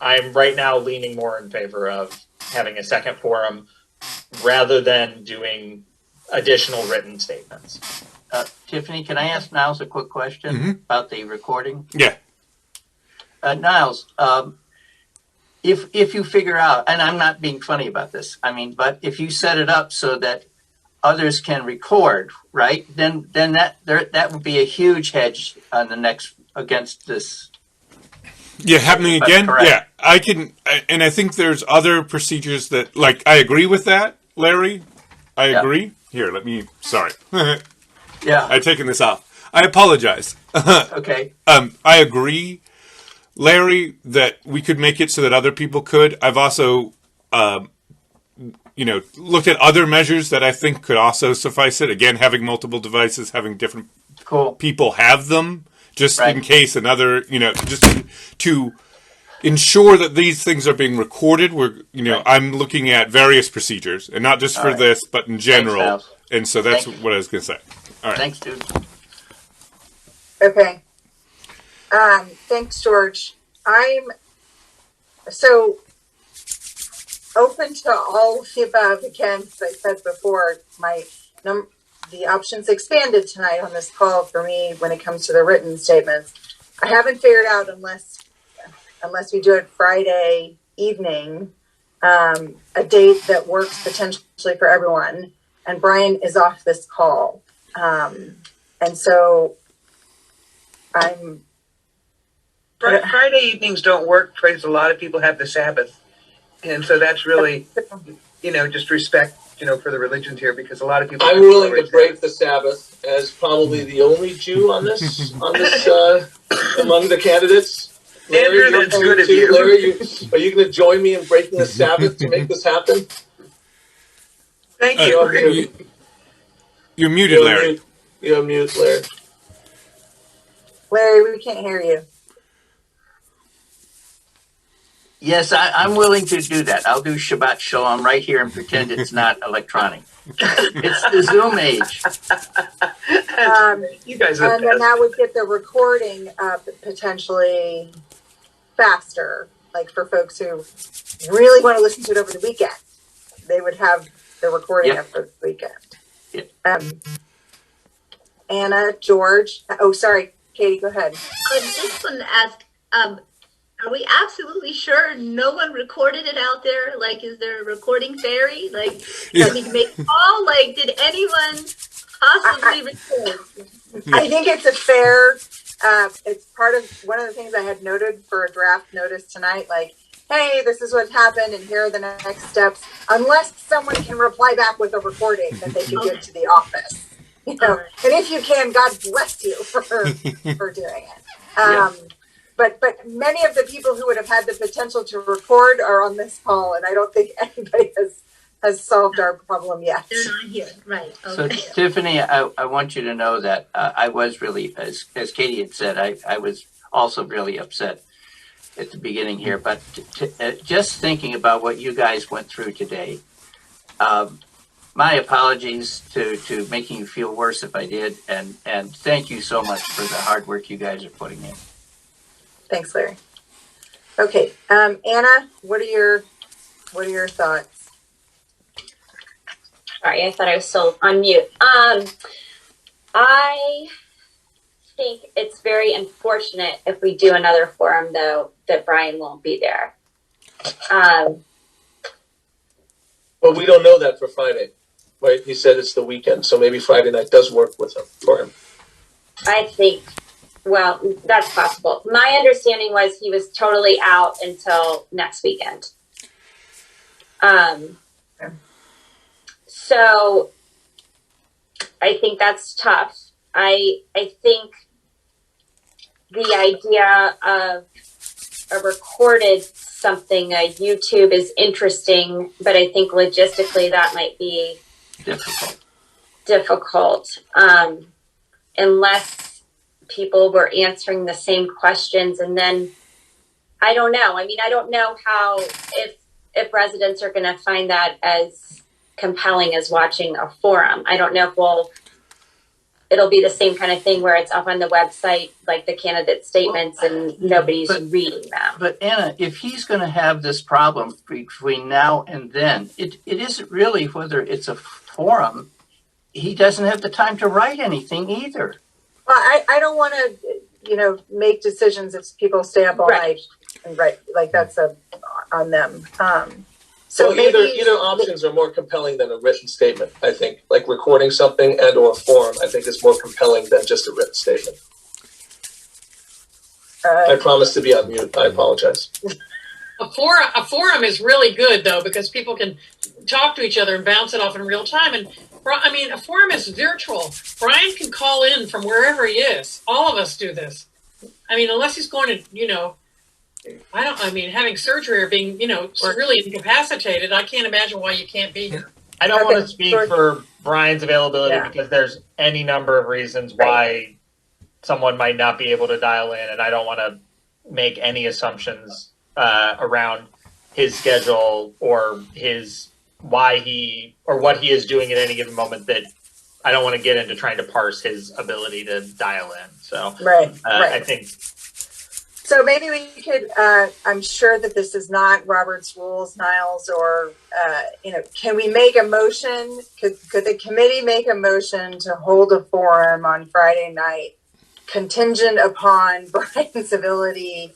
I'm right now leaning more in favor of having a second forum rather than doing additional written statements. Tiffany, can I ask Niles a quick question about the recording? Yeah. Niles, if you figure out, and I'm not being funny about this, but if you set it up so that others can record, right? Then that would be a huge hedge on the next against this. Yeah, happening again? Correct. Yeah, I can, and I think there's other procedures that, like, I agree with that, Larry. I agree. Here, let me, sorry. Yeah. I've taken this off. I apologize. Okay. I agree, Larry, that we could make it so that other people could. I've also, looked at other measures that I think could also suffice it. Again, having multiple devices, having different people have them, just in case another, just to ensure that these things are being recorded. I'm looking at various procedures, and not just for this, but in general. Thanks, and so that's what I was going to say. All right. Thanks, dude. Okay. Thanks, George. I'm so open to all of the above. Again, as I said before, the options expanded tonight on this call for me when it comes to the written statements. I haven't figured out unless we do it Friday evening, a date that works potentially for everyone. And Brian is off this call. And so Friday evenings don't work because a lot of people have the Sabbath. And so that's really, just respect, for the religions here, because a lot of people. I'm willing to break the Sabbath as probably the only Jew on this among the candidates. Larry, Andrew, that's good of you. Larry, are you going to join me in breaking the Sabbath to make this happen? Thank you. You're muted, Larry. You're mute, Larry. Larry, we can't hear you. Yes, I'm willing to do that. I'll do Shabbat Shalom right here and pretend it's not electronic. It's the Zoom age. You guys are and then that would get the recording potentially faster, like for folks who really want to listen to it over the weekend. They would have the recording over the weekend. Yep. Anna, George. Oh, sorry, Katie, go ahead. I just want to ask, are we absolutely sure no one recorded it out there? Like, is there a recording fairy? Like, can you make a call? Like, did anyone possibly record? I think it's a fair, it's part of one of the things I had noted for a draft notice tonight, like, hey, this is what happened and here are the next steps, unless someone can reply back with a recording that they can give to the office. And if you can, God bless you for doing it. But many of the people who would have had the potential to record are on this call, and I don't think anybody has solved our problem yet. They're not here, right? So, Okay. Tiffany, I want you to know that I was really, as Katie had said, I was also really upset at the beginning here. But just thinking about what you guys went through today, my apologies to making you feel worse if I did, and thank you so much for the hard work you guys are putting in. Thanks, Larry. Okay, Anna, what are your thoughts? Sorry, I thought I was still on mute. I think it's very unfortunate if we do another forum, though, that Brian won't be there. Well, we don't know that for Friday, right? He said it's the weekend, so maybe Friday night does work for him. I think, well, that's possible. My understanding was he was totally out until next weekend. So I think that's tough. I think the idea of a recorded something, a YouTube, is interesting, but I think logistically that might be difficult. Unless people were answering the same questions, and then I don't know. I mean, I don't know how, if residents are going to find that as compelling as watching a forum. I don't know if it'll be the same kind of thing where it's up on the website, like the candidate statements, and nobody's reading them. But Anna, if he's going to have this problem between now and then, it isn't really whether it's a forum. He doesn't have the time to write anything either. Well, I don't want to, make decisions if people stay up all night and write. Like, that's on them. So well, maybe either options are more compelling than a written statement. I think, like recording something and/or a form, I think is more compelling than just a written statement. I promise to be on mute. I apologize. A forum is really good though, because people can talk to each other and bounce it off in real time. And I mean, a forum is virtual. Brian can call in from wherever he is. All of us do this. I mean, unless he's going to, having surgery or being, really incapacitated, I can't imagine why you can't be here. I don't want to speak for Brian's availability because there's any number of reasons why someone might not be able to dial in, and I don't want to make any assumptions around his schedule or what he is doing at any given moment that I don't want to get into trying to parse his ability to dial in. So right. I think. So maybe we could, I'm sure that this is not Robert's rules, Niles, or, can we make a motion? Could the committee make a motion to hold a forum on Friday night contingent upon Brian's ability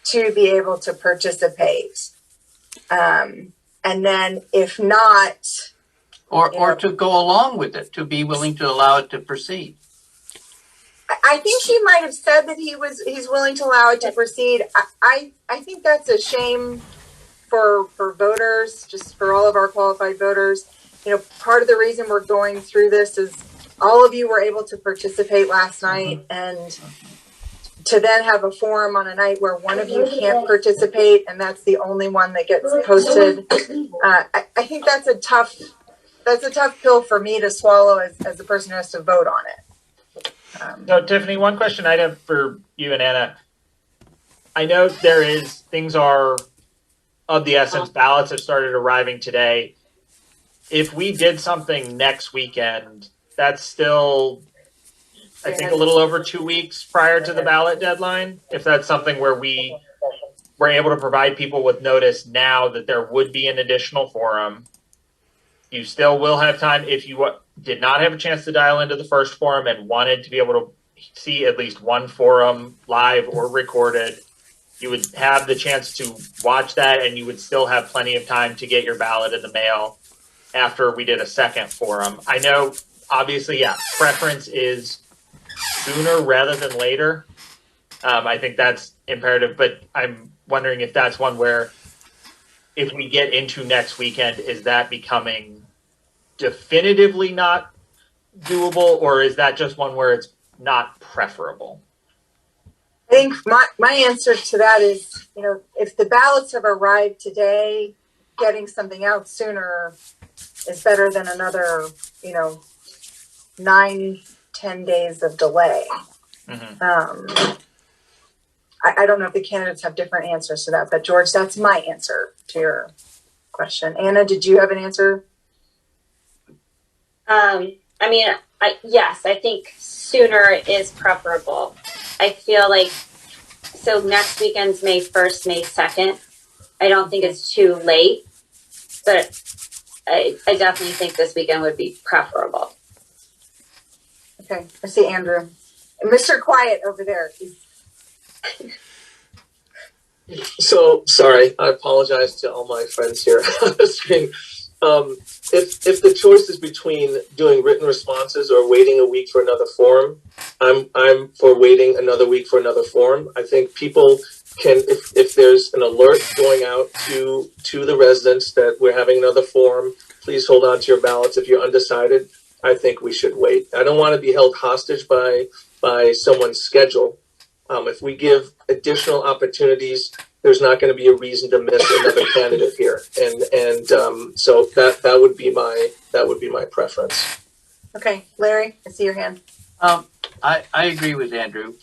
to be able to participate? And then if not... Or to go along with it, to be willing to allow it to proceed. I think he might have said that he's willing to allow it to proceed. I think that's a shame for voters, just for all of our qualified voters. Part of the reason we're going through this is all of you were able to participate last night, and to then have a forum on a night where one of you can't participate and that's the only one that gets posted. I think that's a tough pill for me to swallow as the person who has to vote on it. So, Tiffany, one question I have for you and Anna. I know things are of the essence. Ballots have started arriving today. If we did something next weekend, that's still, I think, a little over 2 weeks prior to the ballot deadline. If that's something where we were able to provide people with notice now that there would be an additional forum, you still will have time. If you did not have a chance to dial into the first forum and wanted to be able to see at least one forum live or recorded, you would have the chance to watch that, and you would still have plenty of time to get your ballot in the mail after we did a second forum. I know, obviously, preference is sooner rather than later. I think that's imperative, but I'm wondering if that's one where, if we get into next weekend, is that becoming definitively not doable, or is that just one where it's not preferable? I think my answer to that is, if the ballots have arrived today, getting something out sooner is better than another, 9-10 days of delay. Mm-hmm. I don't know if the candidates have different answers to that, but George, that's my answer to your question. Anna, did you have an answer? Yes, I think sooner is preferable. I feel like, so next weekend's May 1st, May 2nd. I don't think it's too late, but I definitely think this weekend would be preferable. Okay, I see Andrew. Mr. Quiet over there. So sorry, I apologize to all my friends here on the screen. If the choice is between doing written responses or waiting a week for another forum, I'm for waiting another week for another forum. I think people can, if there's an alert going out to the residents that we're having another forum, please hold on to your ballots. If you're undecided, I think we should wait. I don't want to be held hostage by someone's schedule. If we give additional opportunities, there's not going to be a reason to miss another candidate here, and so that would be my preference. Okay, Larry, I see your hand. I agree with Andrew.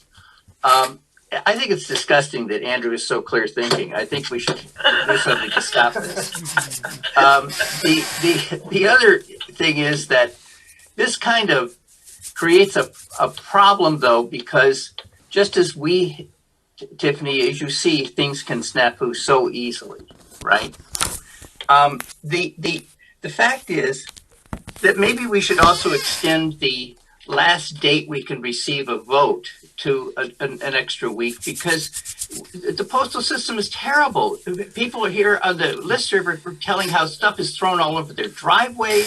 I think it's disgusting that Andrew is so clear thinking. I think we should do something to stop this. The other thing is that this kind of creates a problem, though, because just as we, Tiffany, as you see, things can snafu so easily, right? The fact is that maybe we should also extend the last date we can receive a vote to an extra week, because the postal system is terrible. People are here on the listserv telling how stuff is thrown all over their driveway.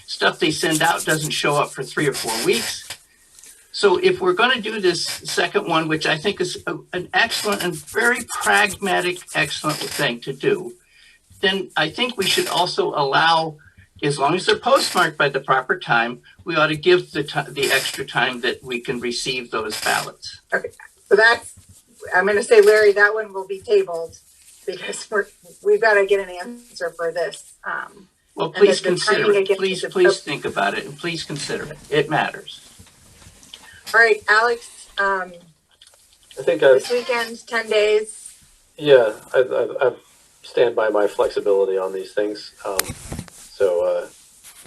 Stuff they send out doesn't show up for 3 or 4 weeks. So if we're going to do this second one, which I think is an excellent and very pragmatic, excellent thing to do, then I think we should also allow, as long as they're postmarked by the proper time, we ought to give the extra time that we can receive those ballots. Okay, so I'm going to say, Larry, that one will be tabled because we've got to get an answer for this. Well, please consider it. Please think about it and please consider it. It matters. All right, Alex, I think this weekend, 10 days. Yeah, I stand by my flexibility on these things. So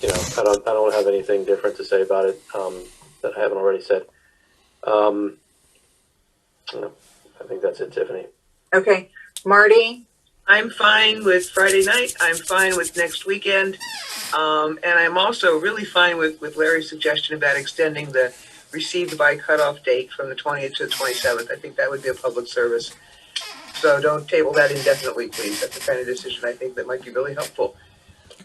you know, I don't have anything different to say about it that I haven't already said. I think that's it, Tiffany. Okay, Marty. I'm fine with Friday night. I'm fine with next weekend. And I'm also really fine with Larry's suggestion about extending the received by cutoff date from the 20th to the 27th. I think that would be a public service. So don't table that indefinitely, please. That's the kind of decision I think that might be really helpful.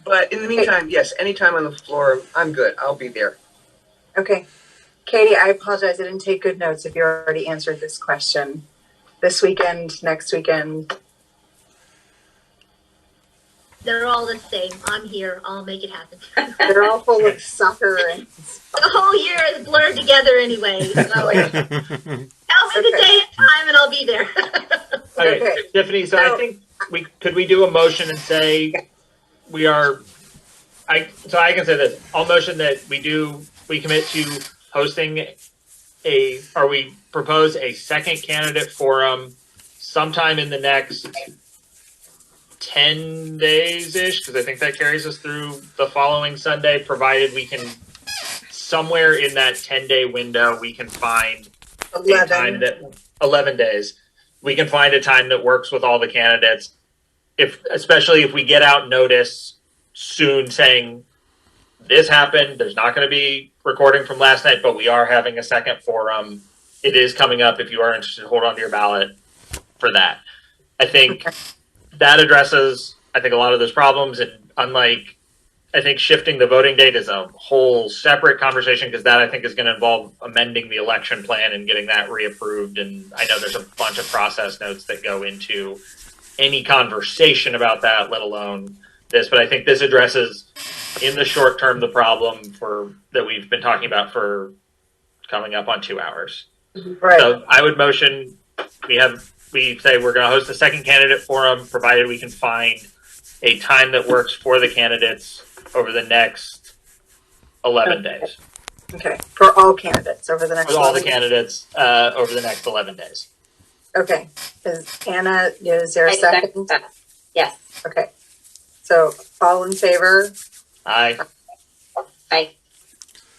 But in the meantime, yes, anytime on the floor, I'm good. I'll be there. Okay. Katie, I apologize. I didn't take good notes if you already answered this question. This weekend, next weekend. They're all the same. I'm here. I'll make it happen. They're all full of soccer and the whole year is blurred together anyway. So tell me the day and time and I'll be there. Okay, Tiffany, so I think we do a motion and say I can say this. I'll motion that we commit to hosting we propose a second candidate forum sometime in the next 10 days-ish, because I think that carries us through the following Sunday, provided we can, somewhere in that 10-day window, we can find 11 days. We can find a time that works with all the candidates, especially if we get out notice soon saying, this happened, there's not going to be recording from last night, but we are having a second forum. It is coming up. If you are interested, hold on to your ballot for that. I think that addresses, a lot of those problems. And unlike, I think shifting the voting date is a whole separate conversation, because that I think is going to involve amending the election plan and getting that reapproved. And I know there's a bunch of process notes that go into any conversation about that, let alone this. But I think this addresses, in the short term, the problem that we've been talking about for coming up on 2 hours. Right. So I would motion we say we're going to host a second candidate forum, provided we can find a time that works for the candidates over the next 11 days. Okay, for all candidates over the next. For all the candidates over the next 11 days. Okay, Anna, is there a second? Yes. Okay, so all in favor? Aye. Aye.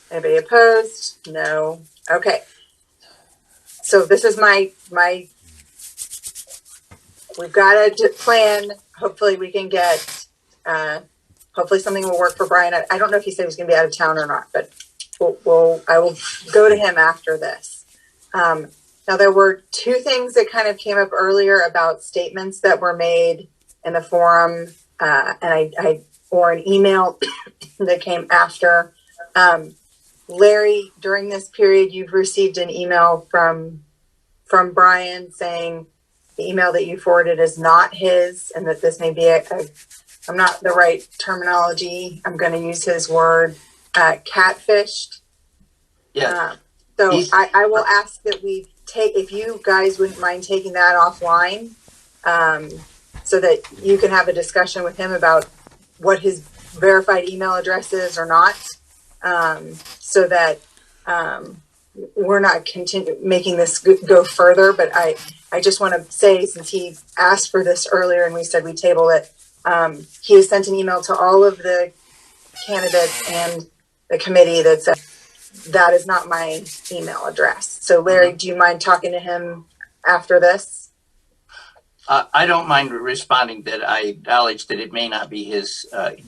Anybody opposed? No. Okay. So this is my we've got a plan. Hopefully we can get, hopefully something will work for Brian. I don't know if he said he was going to be out of town or not, but I will go to him after this. Now there were two things that kind of came up earlier about statements that were made in the forum, or an email that came after. Larry, during this period, you've received an email from Brian saying the email that you forwarded is not his, and that this may be I'm not the right terminology. I'm going to use his word, catfished. Yes. So I will ask that we if you guys wouldn't mind taking that offline, so that you can have a discussion with him about what his verified email address is or not, so that we're not making this go further. But I just want to say, since he asked for this earlier and we said we table it, he has sent an email to all of the candidates and the committee that said that is not my email address. So Larry, do you mind talking to him after this? I don't mind responding that I acknowledge that it may not be his, that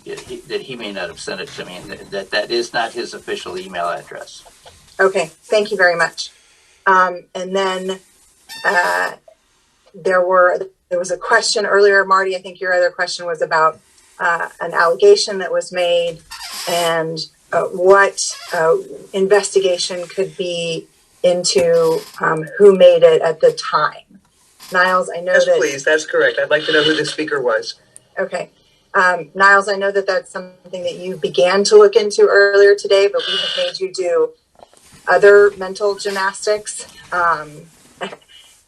he may not have sent it to me, and that is not his official email address. Okay, thank you very much. And then there was a question earlier, Marty. I think your other question was about an allegation that was made and what investigation could be into who made it at the time. Niles, I know Yes, that. please. That's correct. I'd like to know who the speaker was. Okay. Niles, I know that that's something that you began to look into earlier today, but we have made you do other mental gymnastics.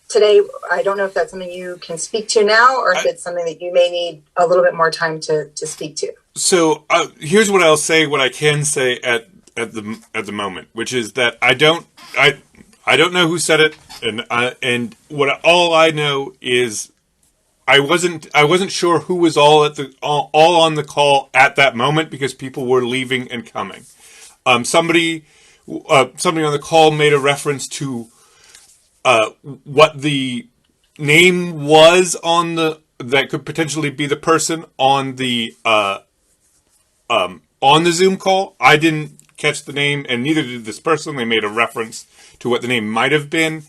Today, I don't know if that's something you can speak to now or if it's something that you may need a little bit more time to speak to. So here's what I'll say. What I can say at the moment, which is that I don't know who said it, and all I know is I wasn't sure who was all on the call at that moment because people were leaving and coming. Somebody on the call made a reference to what the name was that could potentially be the person on the Zoom call. I didn't catch the name, and neither did this person. They made a reference to what the name might have been.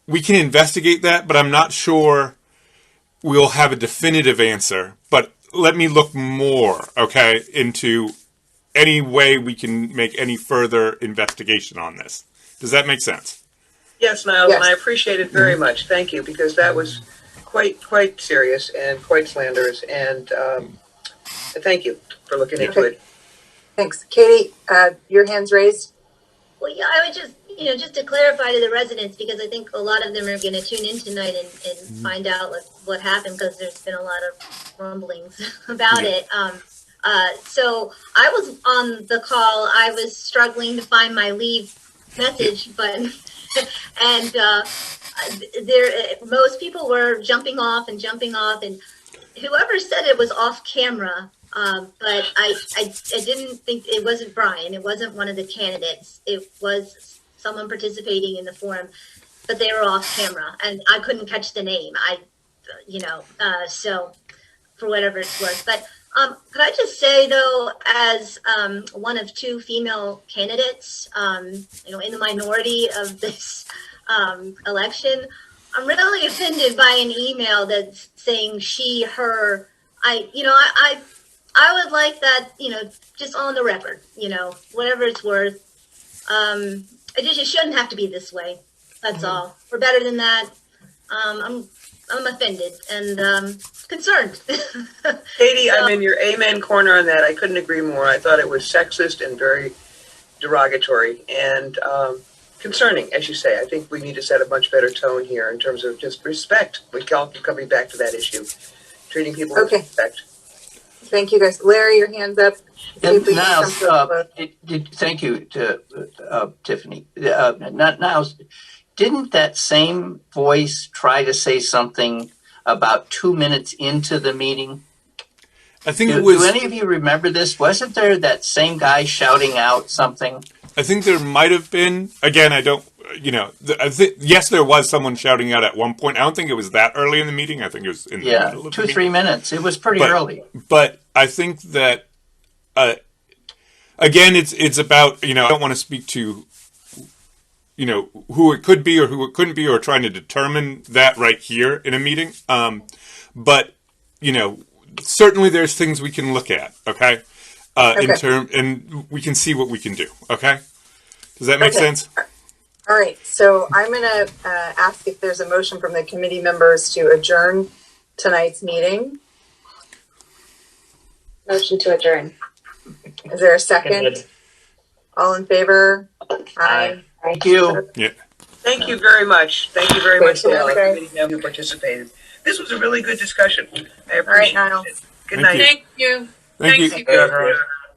We can investigate that, but I'm not sure we'll have a definitive answer. But let me look more, okay, into any way we can make any further investigation on this. Does that make sense? Yes, Niles, and I appreciate it very much. Thank you, because that was quite serious and quite slanderous. And thank you for looking into it. Thanks. Katie, your hand's raised. Well, yeah, I would just to clarify to the residents, because I think a lot of them are going to tune in tonight and find out what happened, because there's been a lot of rumblings about it. So I was on the call. I was struggling to find my leave message button, and most people were jumping off, and whoever said it was off camera. But I didn't think it wasn't Brian. It wasn't one of the candidates. It was someone participating in the forum, but they were off camera, and I couldn't catch the name. So for whatever it's worth. But could I just say though, as one of two female candidates, in the minority of this election, I'm really offended by an email that's saying she, her. I would like that, just on the record, whatever it's worth. It shouldn't have to be this way. That's all. We're better than that. I'm offended and concerned. Katie, I'm in your amen corner on that. I couldn't agree more. I thought it was sexist and very derogatory and concerning, as you say. I think we need to set a much better tone here in terms of just respect. We can keep coming back to that issue. Treating people with respect. Thank you, guys. Larry, your hand's up. Niles, thank you to Tiffany. Niles, didn't that same voice try to say something about 2 minutes into the meeting? I think it was. Do any of you remember this? Wasn't there that same guy shouting out something? I think there might have been. Again, I don't. Yes, there was someone shouting out at one point. I don't think it was that early in the meeting. I think it was in the middle of the 2-3 minutes. It was pretty early. But I think that again, it's about I don't want to speak to who it could be or who it couldn't be, or trying to determine that right here in a meeting. But certainly there's things we can look at. Okay. And we can see what we can do. Okay. Does that make sense? All right, so I'm going to ask if there's a motion from the committee members to adjourn tonight's meeting. Motion to adjourn. Is there a second? All in favor? Aye. Thank you. Yeah. Thank you very much. Thank you very much to all the committee members who participated. This was a really good discussion. I appreciate it. Good night. Thank you. Thank you. you.